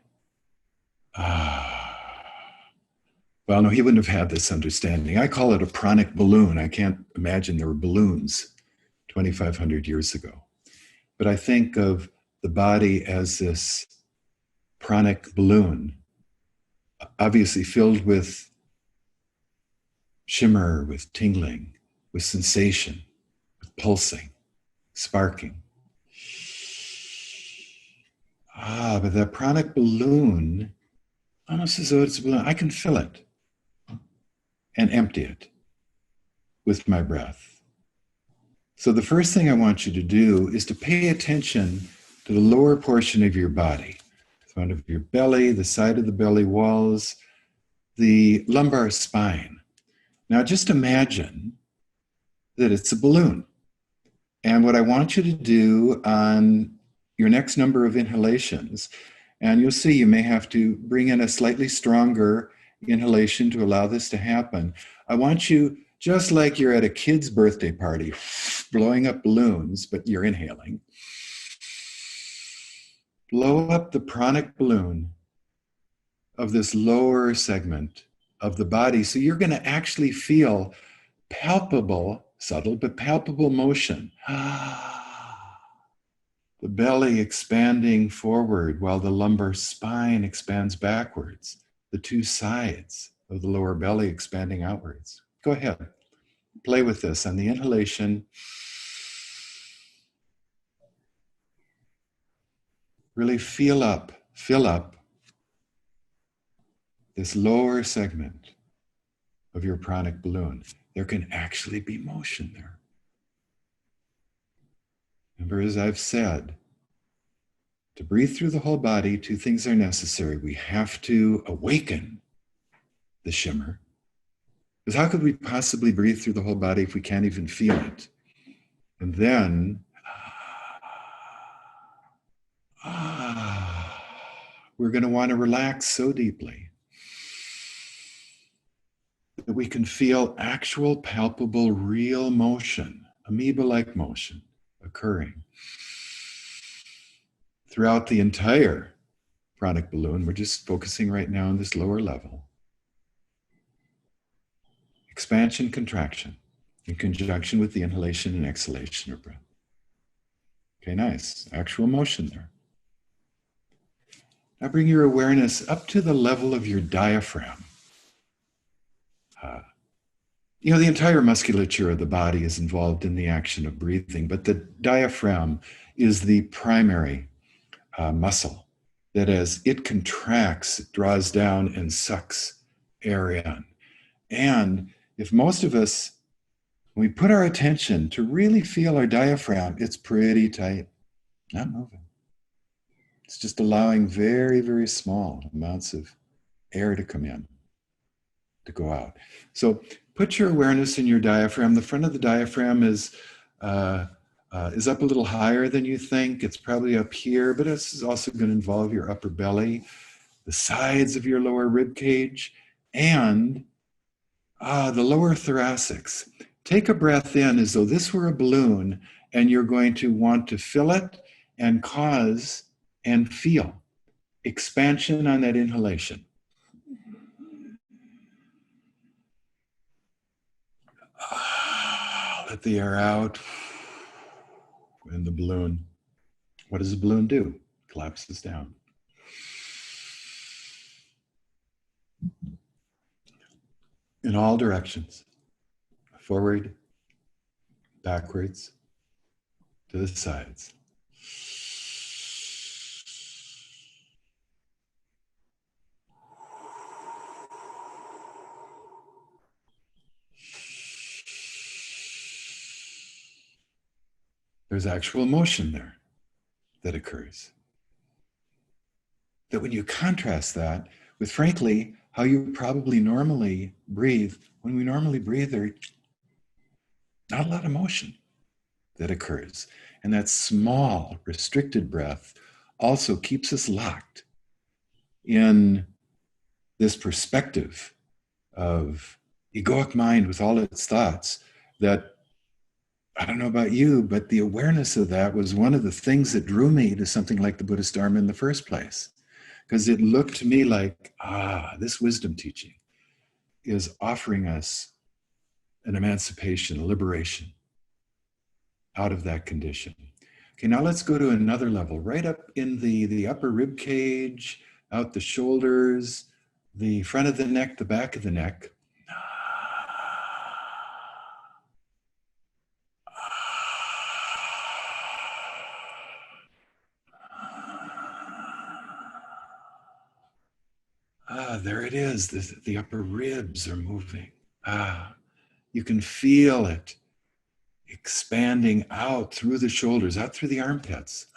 well, no, he wouldn't have had this understanding. I call it a pranic balloon. I can't imagine there were balloons 2,500 years ago. But I think of the body as this pranic balloon, obviously filled with shimmer, with tingling, with sensation, with pulsing, sparking. But that pranic balloon, almost as though it's a balloon, I can fill it and empty it with my breath. So the first thing I want you to do is to pay attention to the lower portion of your body, the front of your belly, the side of the belly walls, the lumbar spine. Now just imagine that it's a balloon. And what I want you to do on your next number of inhalations, and you'll see you may have to bring in a slightly stronger inhalation to allow this to happen. I want you, just like you're at a kid's birthday party, blowing up balloons, but you're inhaling, blow up the pranic balloon of this lower segment of the body. So you're going to actually feel palpable, subtle, but palpable motion. The belly expanding forward while the lumbar spine expands backwards. The two sides of the lower belly expanding outwards. Go ahead. Play with this. On the inhalation, really fill up this lower segment of your pranic balloon. There can actually be motion there. Remember, as I've said, to breathe through the whole body, two things are necessary. We have to awaken the shimmer. Because how could we possibly breathe through the whole body if we can't even feel it? And then, we're going to want to relax so deeply that we can feel actual, palpable, real motion, amoeba-like motion occurring throughout the entire pranic balloon. We're just focusing right now on this lower level. Expansion, contraction, in conjunction with the inhalation and exhalation of breath. Okay, nice. Actual motion there. Now bring your awareness up to the level of your diaphragm. The entire musculature of the body is involved in the action of breathing, but the diaphragm is the primary muscle that as it contracts, it draws down and sucks air in. And if most of us, when we put our attention to really feel our diaphragm, it's pretty tight, not moving. It's just allowing very, very small amounts of air to come in, to go out. So put your awareness in your diaphragm. The front of the diaphragm is up a little higher than you think. It's probably up here, but this is also going to involve your upper belly, the sides of your lower rib cage, and the lower thoracics. Take a breath in as though this were a balloon, and you're going to want to fill it and cause and feel expansion on that inhalation. Let the air out. And the balloon, what does the balloon do? Collapses down. In all directions. Forward, backwards, to the sides. There's actual motion there that occurs. That when you contrast that with, frankly, how you probably normally breathe, when we normally breathe, there's not a lot of motion that occurs. And that small, restricted breath also keeps us locked in this perspective of egoic mind with all its thoughts that, I don't know about you, but the awareness of that was one of the things that drew me to something like the Buddhist Dharma in the first place. Because it looked to me like, this wisdom teaching is offering us an emancipation, a liberation out of that condition. Okay, now let's go to another level, right up in the upper rib cage, out the shoulders, the front of the neck, the back of the neck. There it is. The upper ribs are moving. You can feel it expanding out through the shoulders, out through the armpits.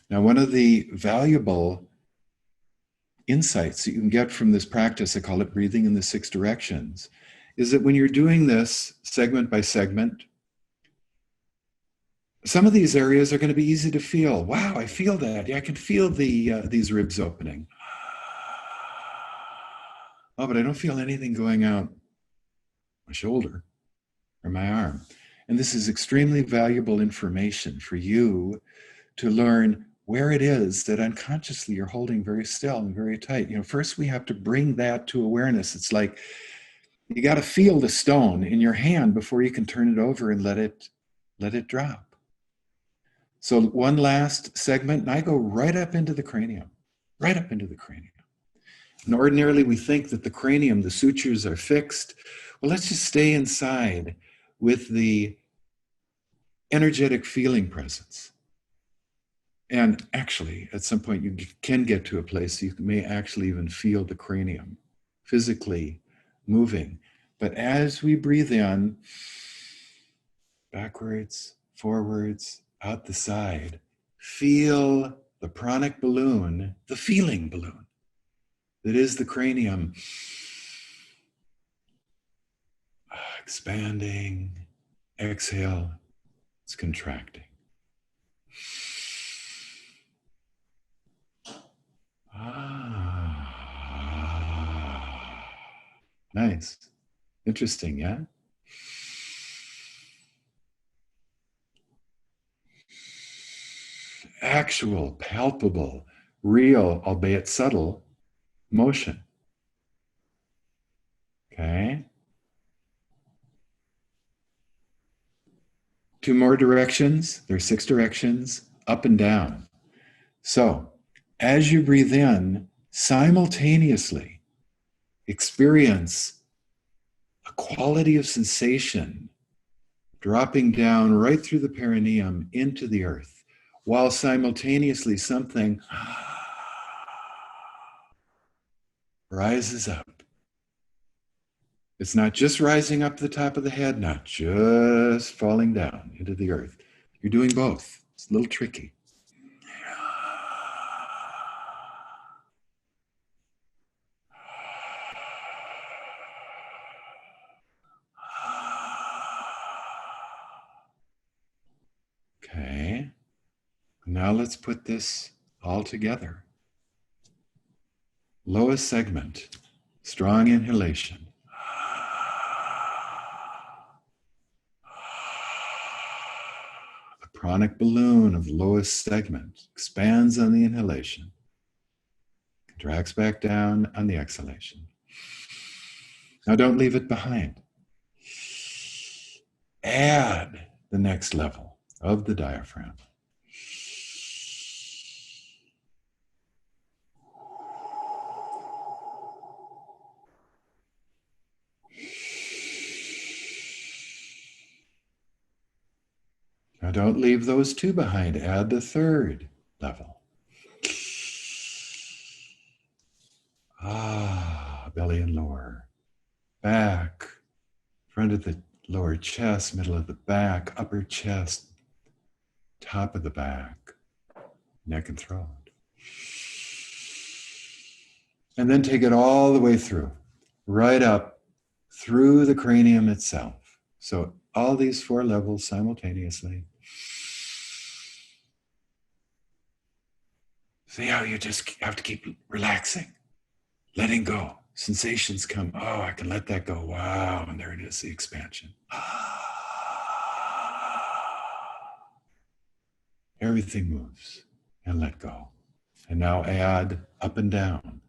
Now, one of the valuable insights that you can get from this practice, I call it breathing in the 6 directions, is that when you're doing this segment by segment, some of these areas are going to be easy to feel. Wow, I feel that. Yeah, I can feel these ribs opening. Oh, but I don't feel anything going out my shoulder or my arm. And this is extremely valuable information for you to learn where it is that unconsciously you're holding very still and very tight. First we have to bring that to awareness. It's like you got to feel the stone in your hand before you can turn it over and let it drop. So one last segment, and I go right up into the cranium, right up into the cranium. And ordinarily we think that the cranium, the sutures are fixed. Well, let's just stay inside with the energetic feeling presence. And actually, at some point, you can get to a place you may actually even feel the cranium physically moving. But as we breathe in, backwards, forwards, out the side, feel the pranic balloon, the feeling balloon that is the cranium, expanding. Exhale, it's contracting. Nice. Interesting, yeah? Actual, palpable, real, albeit subtle, motion. Okay? 2 more directions. There are 6 directions, up and down. So, as you breathe in, simultaneously experience a quality of sensation dropping down right through the perineum into the earth, while simultaneously something rises up. It's not just rising up to the top of the head, not just falling down into the earth. You're doing both. It's a little tricky. Okay. Now let's put this all together. Lowest segment, strong inhalation. The pranic balloon of lowest segment expands on the inhalation, contracts back down on the exhalation. Now don't leave it behind. Add the next level of the diaphragm. Now don't leave those two behind. Add the third level. Belly and lower. Back. Front of the lower chest, middle of the back, upper chest, top of the back, neck and throat. And then take it all the way through, right up through the cranium itself. So all these 4 levels simultaneously. See how you just have to keep relaxing, letting go. Sensations come. Oh, I can let that go. Wow. And there it is, the expansion. Everything moves and let go. And now add up and down,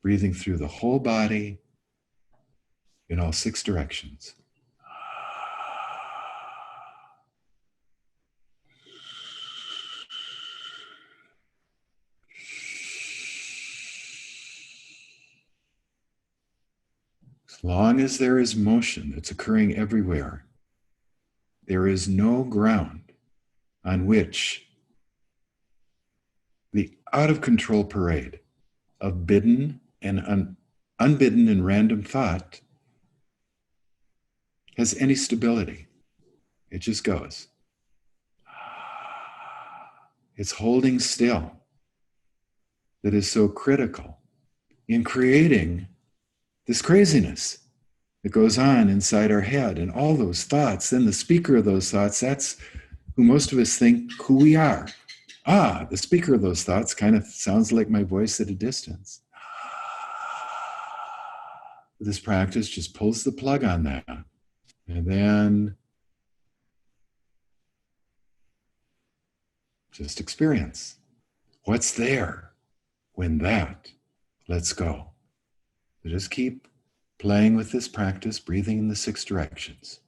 breathing through the whole body in all 6 directions. As long as there is motion that's occurring everywhere, there is no ground on which the out of control parade of bidden and unbidden and random thought has any stability. It just goes. It's holding still that is so critical in creating this craziness that goes on inside our head and all those thoughts. Then the speaker of those thoughts, that's who most of us think who we are. The speaker of those thoughts kind of sounds like my voice at a distance. This practice just pulls the plug on that. And then just experience what's there when that lets go. So just keep playing with this practice, breathing in the 6 directions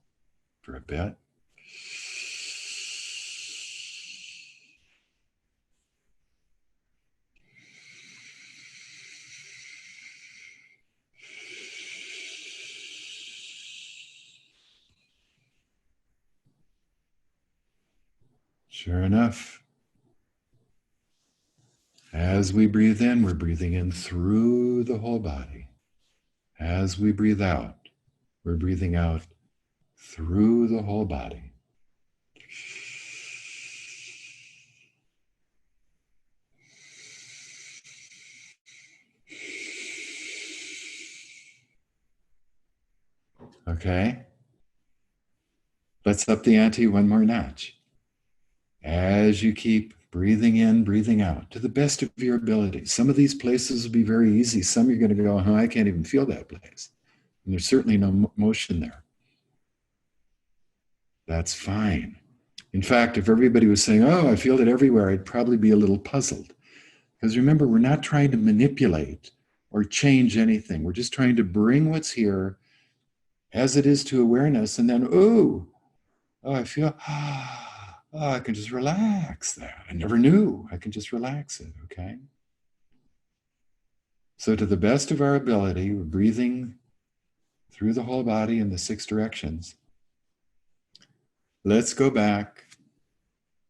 for a bit. Sure enough, as we breathe in, we're breathing in through the whole body. As we breathe out, we're breathing out through the whole body. Okay? Let's up the ante one more notch. As you keep breathing in, breathing out to the best of your ability. Some of these places will be very easy. Some you're going to go, I can't even feel that place. And there's certainly no motion there. That's fine. In fact, if everybody was saying, I feel it everywhere, I'd probably be a little puzzled. Because remember, we're not trying to manipulate or change anything. We're just trying to bring what's here as it is to awareness. And then, I feel, I can just relax that. I never knew I can just relax it, okay? So to the best of our ability, we're breathing through the whole body in the 6 directions. Let's go back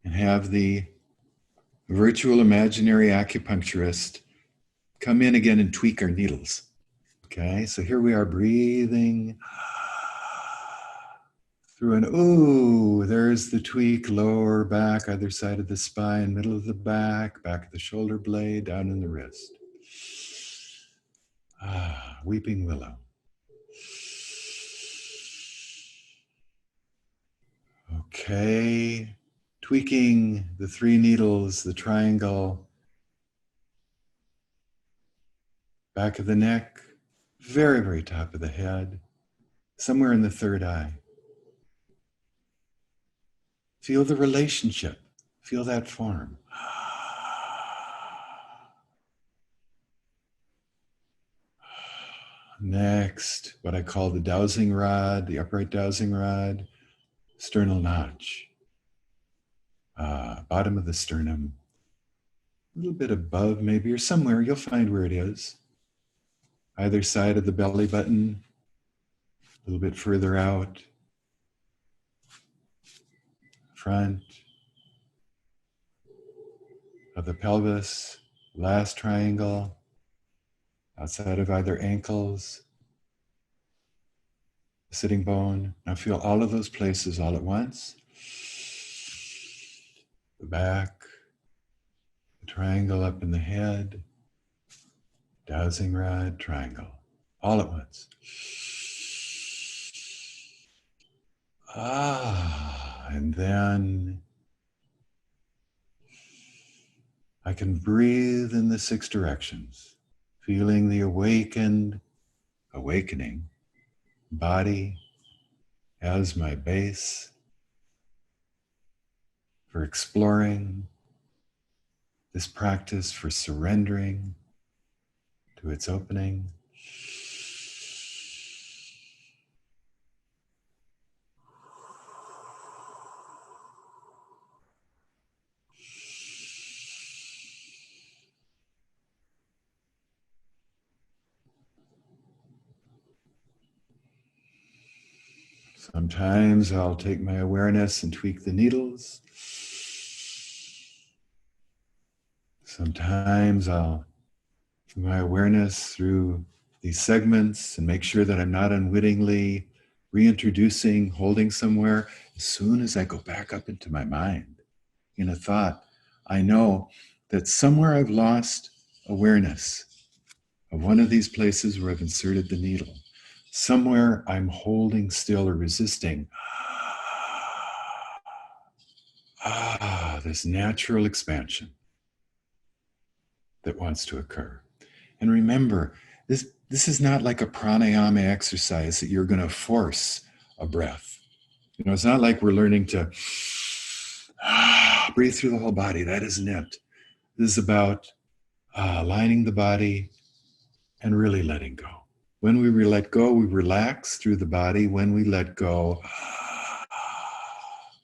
and have the virtual imaginary acupuncturist come in again and tweak our needles. Okay, so here we are breathing through an, there's the tweak, lower back, either side of the spine, middle of the back of the shoulder blade, down in the wrist. Weeping willow. Okay, tweaking the 3 needles, the triangle, back of the neck, very, very top of the head, somewhere in the 3rd eye. Feel the relationship. Feel that form. Next, what I call the dowsing rod, the upright dowsing rod, sternal notch. Bottom of the sternum, a little bit above maybe, or somewhere, you'll find where it is. Either side of the belly button, a little bit further out. Front of the pelvis, last triangle, outside of either ankles, sitting bone. Now feel all of those places all at once. The back, the triangle up in the head, dowsing rod, triangle, all at once. And then I can breathe in the 6 directions, feeling the awakening body as my base for exploring this practice, for surrendering to its opening. Sometimes I'll take my awareness and tweak the needles. Sometimes I'll do my awareness through these segments and make sure that I'm not unwittingly reintroducing, holding somewhere. As soon as I go back up into my mind in a thought, I know that somewhere I've lost awareness of one of these places where I've inserted the needle. Somewhere I'm holding still or resisting. This natural expansion that wants to occur. And remember, this is not like a pranayama exercise that you're going to force a breath. You know, it's not like we're learning to breathe through the whole body. That isn't it. This is about aligning the body and really letting go. When we let go, we relax through the body. When we let go,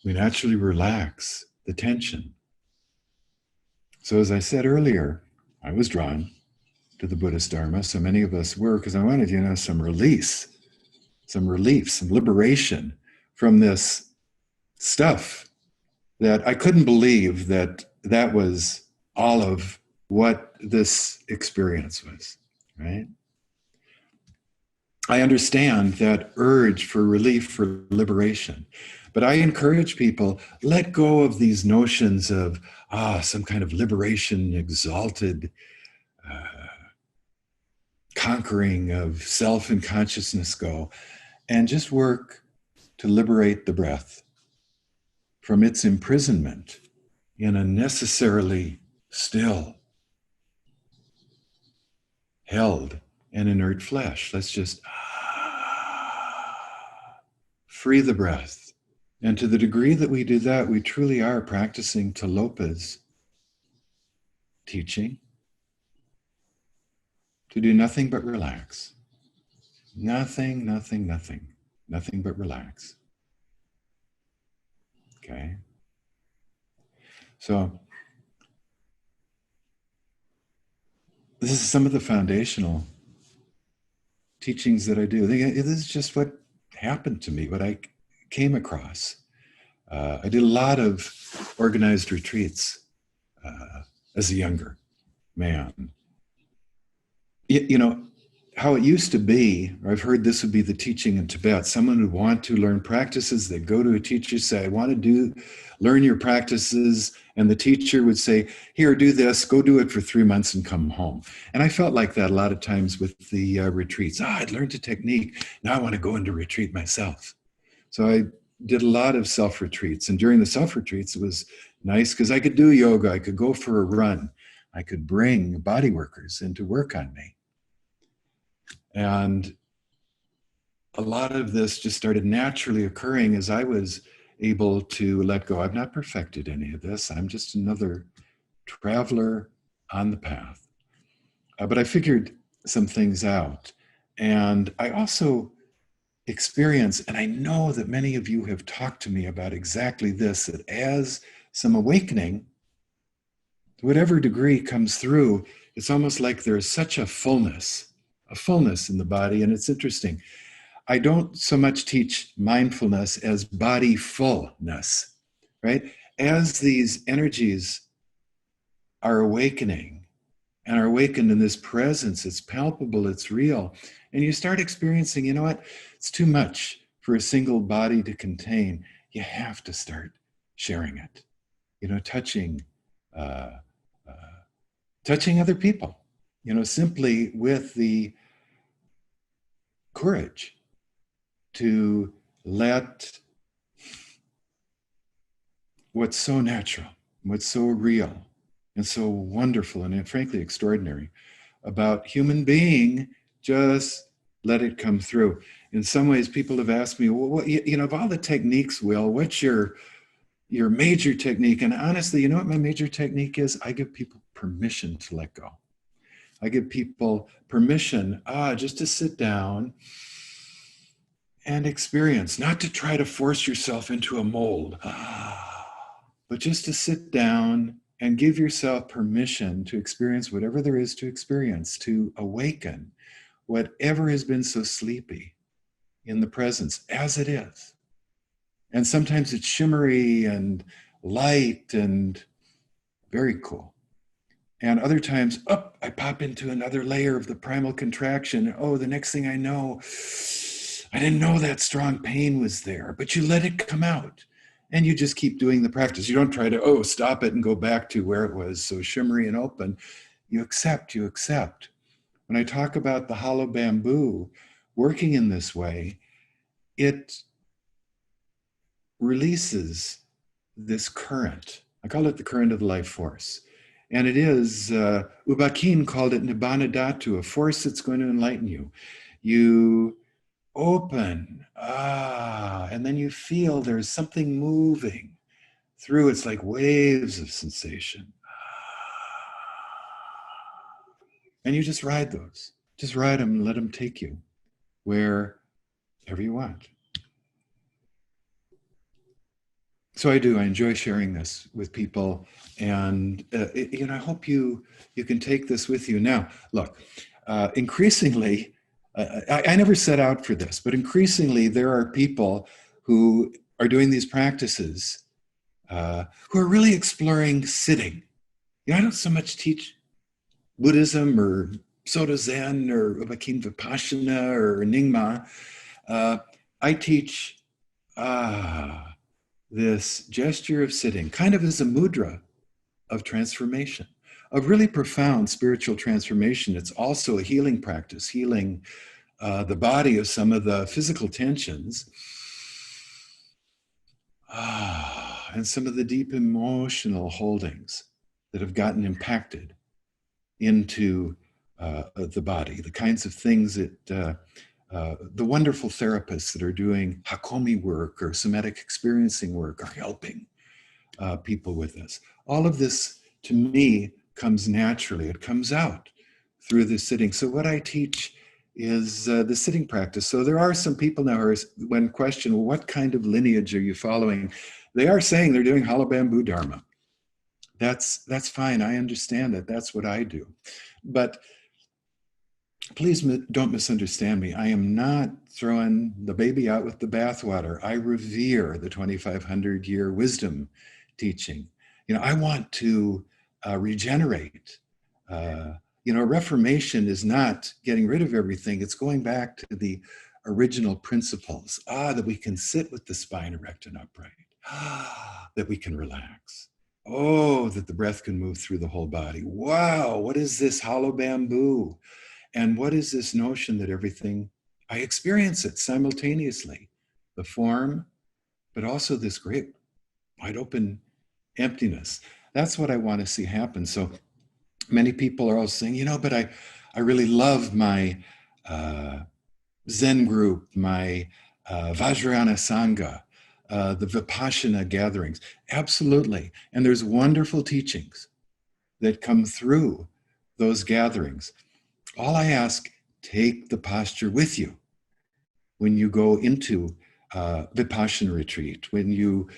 we naturally relax the tension. So as I said earlier, I was drawn to the Buddhist Dharma. So many of us were, because I wanted, some release, some relief, some liberation from this stuff that I couldn't believe that was all of what this experience was, right? I understand that urge for relief, for liberation, but I encourage people, let go of these notions of, some kind of liberation, exalted conquering of self and consciousness go, and just work to liberate the breath from its imprisonment in a necessarily still, held, and inert flesh. Let's just free the breath. And to the degree that we do that, we truly are practicing Tilopa's teaching to do nothing but relax. Nothing but relax. Okay? So, this is some of the foundational teachings that I do. This is just what happened to me, what I came across. I did a lot of organized retreats as a younger man. You know, how it used to be, or I've heard this would be the teaching in Tibet, someone would want to learn practices, they'd go to a teacher, say, I want to learn your practices, and the teacher would say, here, do this, go do it for 3 months and come home. And I felt like that a lot of times with the retreats. I'd learned a technique, now I want to go into retreat myself. So I did a lot of self-retreats. And during the self-retreats, it was nice because I could do yoga. I could go for a run. I could bring body workers in to work on me. And a lot of this just started naturally occurring as I was able to let go. I've not perfected any of this. I'm just another traveler on the path. But I figured some things out. And I also experience, and I know that many of you have talked to me about exactly this, that as some awakening, whatever degree comes through, it's almost like there's such a fullness in the body. And it's interesting. I don't so much teach mindfulness as body fullness, right? As these energies are awakening and are awakened in this presence, it's palpable, it's real. And you start experiencing, you know what? It's too much for a single body to contain. You have to start sharing it, you know, touching other people, you know, simply with the courage to let what's so natural, what's so real and so wonderful and frankly extraordinary about human being, just let it come through. In some ways, people have asked me, well, what, you know, of all the techniques, Will, what's your major technique? And honestly, you know what my major technique is? I give people permission to let go. I give people permission just to sit down and experience, not to try to force yourself into a mold, but just to sit down and give yourself permission to experience whatever there is to experience, to awaken whatever has been so sleepy in the presence as it is. And sometimes it's shimmery and light and very cool. And other times, I pop into another layer of the primal contraction. Oh, the next thing I know, I didn't know that strong pain was there, but you let it come out. And you just keep doing the practice. You don't try to, stop it and go back to where it was so shimmery and open. You accept. When I talk about the hollow bamboo working in this way, it releases this current. I call it the current of the life force. And it is, Ubakin called it Nibbana Dhatu, a force that's going to enlighten you. You open, and then you feel there's something moving through. It's like waves of sensation. And you just ride those. Just ride them and let them take you wherever you want. So I do. I enjoy sharing this with people, and I hope you can take this with you. Now, look, increasingly, I never set out for this, but increasingly there are people who are doing these practices who are really exploring sitting. I don't so much teach Buddhism or Soto Zen or Ubakin Vipassana or Nyingma. I teach this gesture of sitting, kind of as a mudra of transformation, of really profound spiritual transformation. It's also a healing practice, healing the body of some of the physical tensions and some of the deep emotional holdings that have gotten impacted into the body, the kinds of things that the wonderful therapists that are doing Hakomi work or somatic experiencing work are helping people with this. All of this, to me, comes naturally. It comes out through the sitting. So what I teach is the sitting practice. So there are some people now who are, when questioned, well, what kind of lineage are you following? They are saying they're doing hollow bamboo Dharma. That's fine. I understand that. That's what I do. But please don't misunderstand me. I am not throwing the baby out with the bathwater. I revere the 2,500-year wisdom teaching. I want to regenerate. Reformation is not getting rid of everything. It's going back to the original principles. That we can sit with the spine erect and upright. That we can relax. That the breath can move through the whole body. Wow, what is this hollow bamboo? And what is this notion that everything, I experience it simultaneously. The form, but also this great wide open emptiness. That's what I want to see happen. So many people are also saying, but I really love my Zen group, my Vajrayana Sangha, the Vipassana gatherings. Absolutely. And there's wonderful teachings that come through those gatherings. All I ask, take the posture with you when you go into Vipassana retreat, when you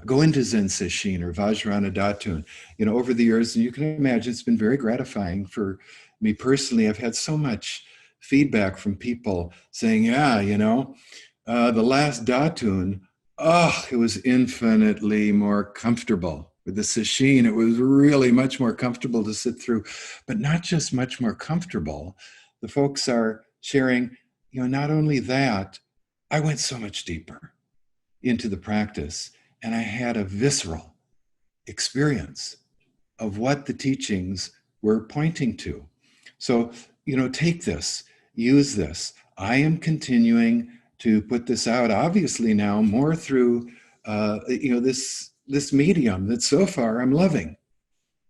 go into Zen Sesshin or Vajrayana Datun. Over the years, and you can imagine it's been very gratifying for me personally. I've had so much feedback from people saying, yeah, the last Datun, it was infinitely more comfortable. With the Sesshin, it was really much more comfortable to sit through, but not just much more comfortable. The folks are sharing, not only that, I went so much deeper into the practice, and I had a visceral experience of what the teachings were pointing to. So, take this, use this. I am continuing to put this out, obviously now more through, this medium that so far I'm loving,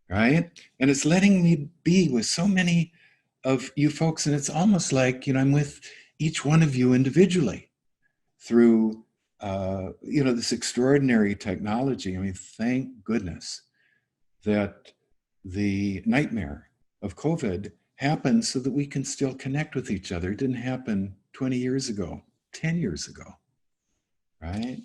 right? And it's letting me be with so many of you folks, and it's almost like, I'm with each one of you individually through this extraordinary technology. I mean, thank goodness that the nightmare of COVID happened so that we can still connect with each other. It didn't happen 20 years ago, 10 years ago, right?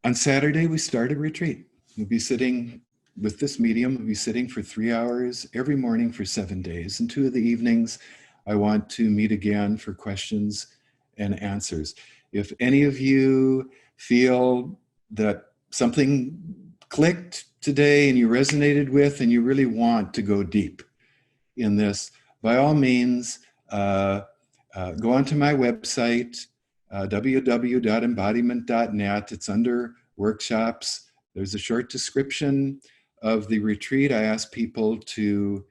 On Saturday, we start a retreat. We'll be sitting with this medium. We'll be sitting for 3 hours every morning for 7 days. And 2 of the evenings, I want to meet again for questions and answers. If any of you feel that something clicked today and you resonated with, and you really want to go deep in this, by all means, go onto my website, www.embodiment.net. It's under workshops. There's a short description of the retreat. I ask people to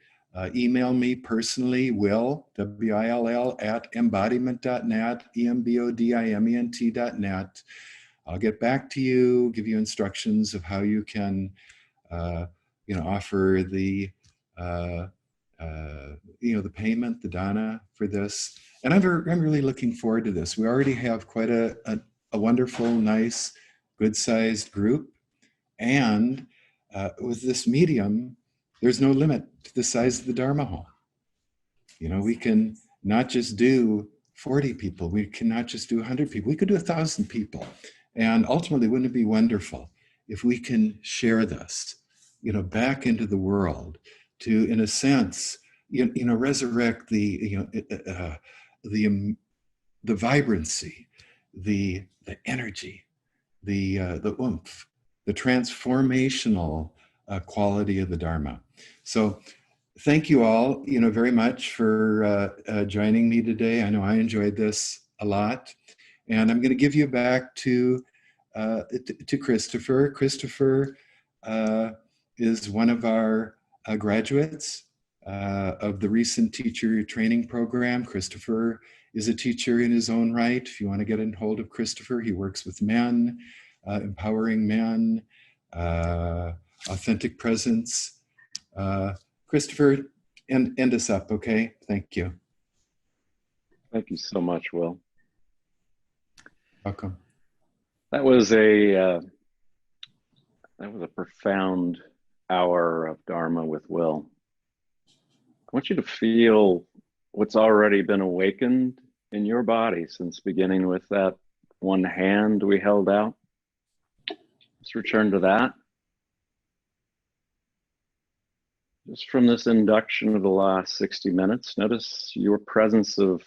email me personally, Will, W-I-L-L, at embodiment.net, embodiment.net. I'll get back to you, give you instructions of how you can, offer the, the payment, the dana for this. And I'm really looking forward to this. We already have quite a wonderful, nice, good-sized group. And with this medium, there's no limit to the size of the Dharma hall. We can not just do 40 people. We cannot just do 100 people. We could do 1,000 people. And ultimately, wouldn't it be wonderful if we can share this, back into the world to, in a sense, resurrect the vibrancy, the energy, the oomph, the transformational quality of the Dharma. So thank you all, very much for joining me today. I know I enjoyed this a lot. And I'm going to give you back to Christopher. Christopher is one of our graduates of the recent teacher training program. Christopher is a teacher in his own right. If you want to get in hold of Christopher, he works with men, empowering men, authentic presence. Christopher, end us up, okay? Thank you. Thank you so much, Will. Welcome. That was a profound hour of Dharma with Will. I want you to feel what's already been awakened in your body since beginning with that one hand we held out. Let's return to that. Just from this induction of the last 60 minutes, notice your presence of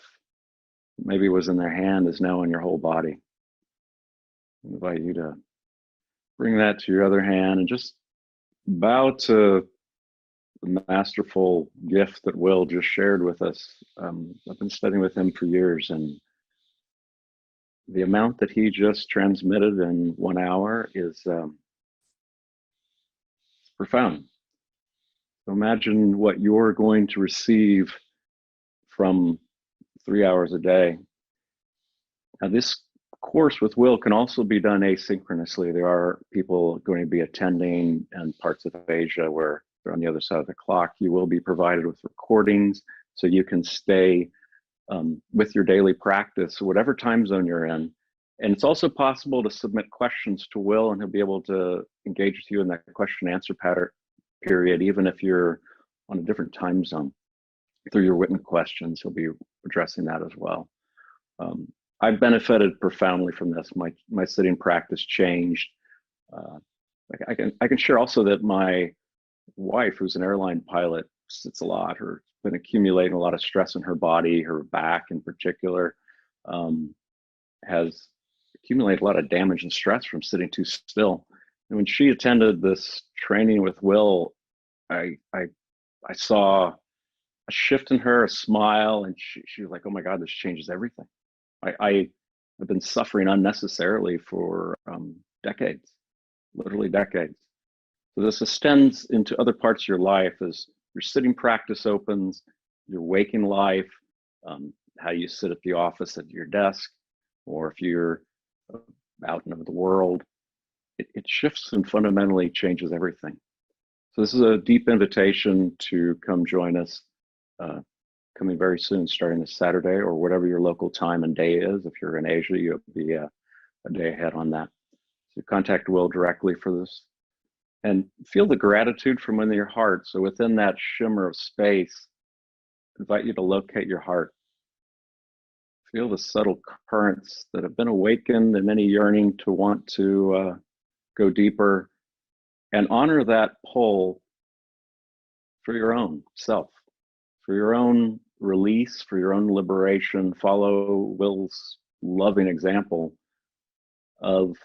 maybe was in their hand is now in your whole body. I invite you to bring that to your other hand and just bow to the masterful gift that Will just shared with us. I've been studying with him for years, and the amount that he just transmitted in 1 hour is profound. So imagine what you're going to receive from 3 hours a day. Now this course with Will can also be done asynchronously. There are people going to be attending in parts of Asia where they're on the other side of the clock. You will be provided with recordings so you can stay with your daily practice, whatever time zone you're in. And it's also possible to submit questions to Will, and he'll be able to engage with you in that question and answer period, even if you're on a different time zone. Through your written questions, he'll be addressing that as well. I've benefited profoundly from this. My sitting practice changed. I can share also that my wife, who's an airline pilot, sits a lot. Her been accumulating a lot of stress in her body, her back in particular, has accumulated a lot of damage and stress from sitting too still. And when she attended this training with Will, I saw a shift in her, a smile, and she was like, "Oh my God, this changes everything." I have been suffering unnecessarily for decades, literally decades. So this extends into other parts of your life as your sitting practice opens, your waking life, how you sit at the office at your desk, or if you're out into the world, it shifts and fundamentally changes everything. So this is a deep invitation to come join us coming very soon, starting this Saturday or whatever your local time and day is. If you're in Asia, you'll be a day ahead on that. So contact Will directly for this. And feel the gratitude from within your heart. So within that shimmer of space, I invite you to locate your heart. Feel the subtle currents that have been awakened and any yearning to want to go deeper, and honor that pull for your own self, for your own release, for your own liberation. Follow Will's loving example of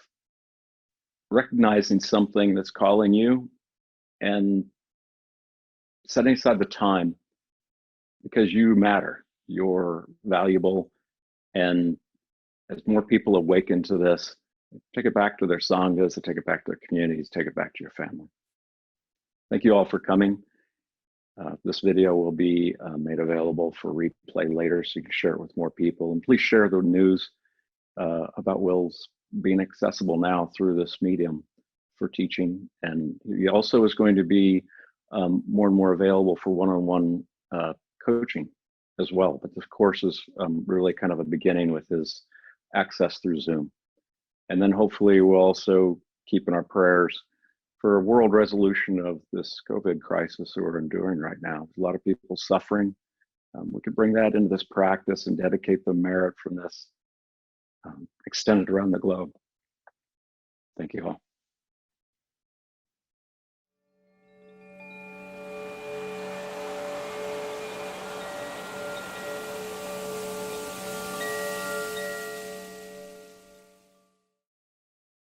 recognizing something that's calling you and setting aside the time, because you matter, you're valuable. And as more people awaken to this, take it back to their sanghas, take it back to their communities, take it back to your family. Thank you all for coming. This video will be made available for replay later, so you can share it with more people. And please share the news about Will's being accessible now through this medium for teaching. And he also is going to be more and more available for one-on-one coaching as well. But this course is really kind of a beginning with his access through Zoom. And then hopefully we'll also keep in our prayers for a world resolution of this COVID crisis that we're enduring right now. There's a lot of people suffering. We could bring that into this practice and dedicate the merit from this, extended around the globe. Thank you all.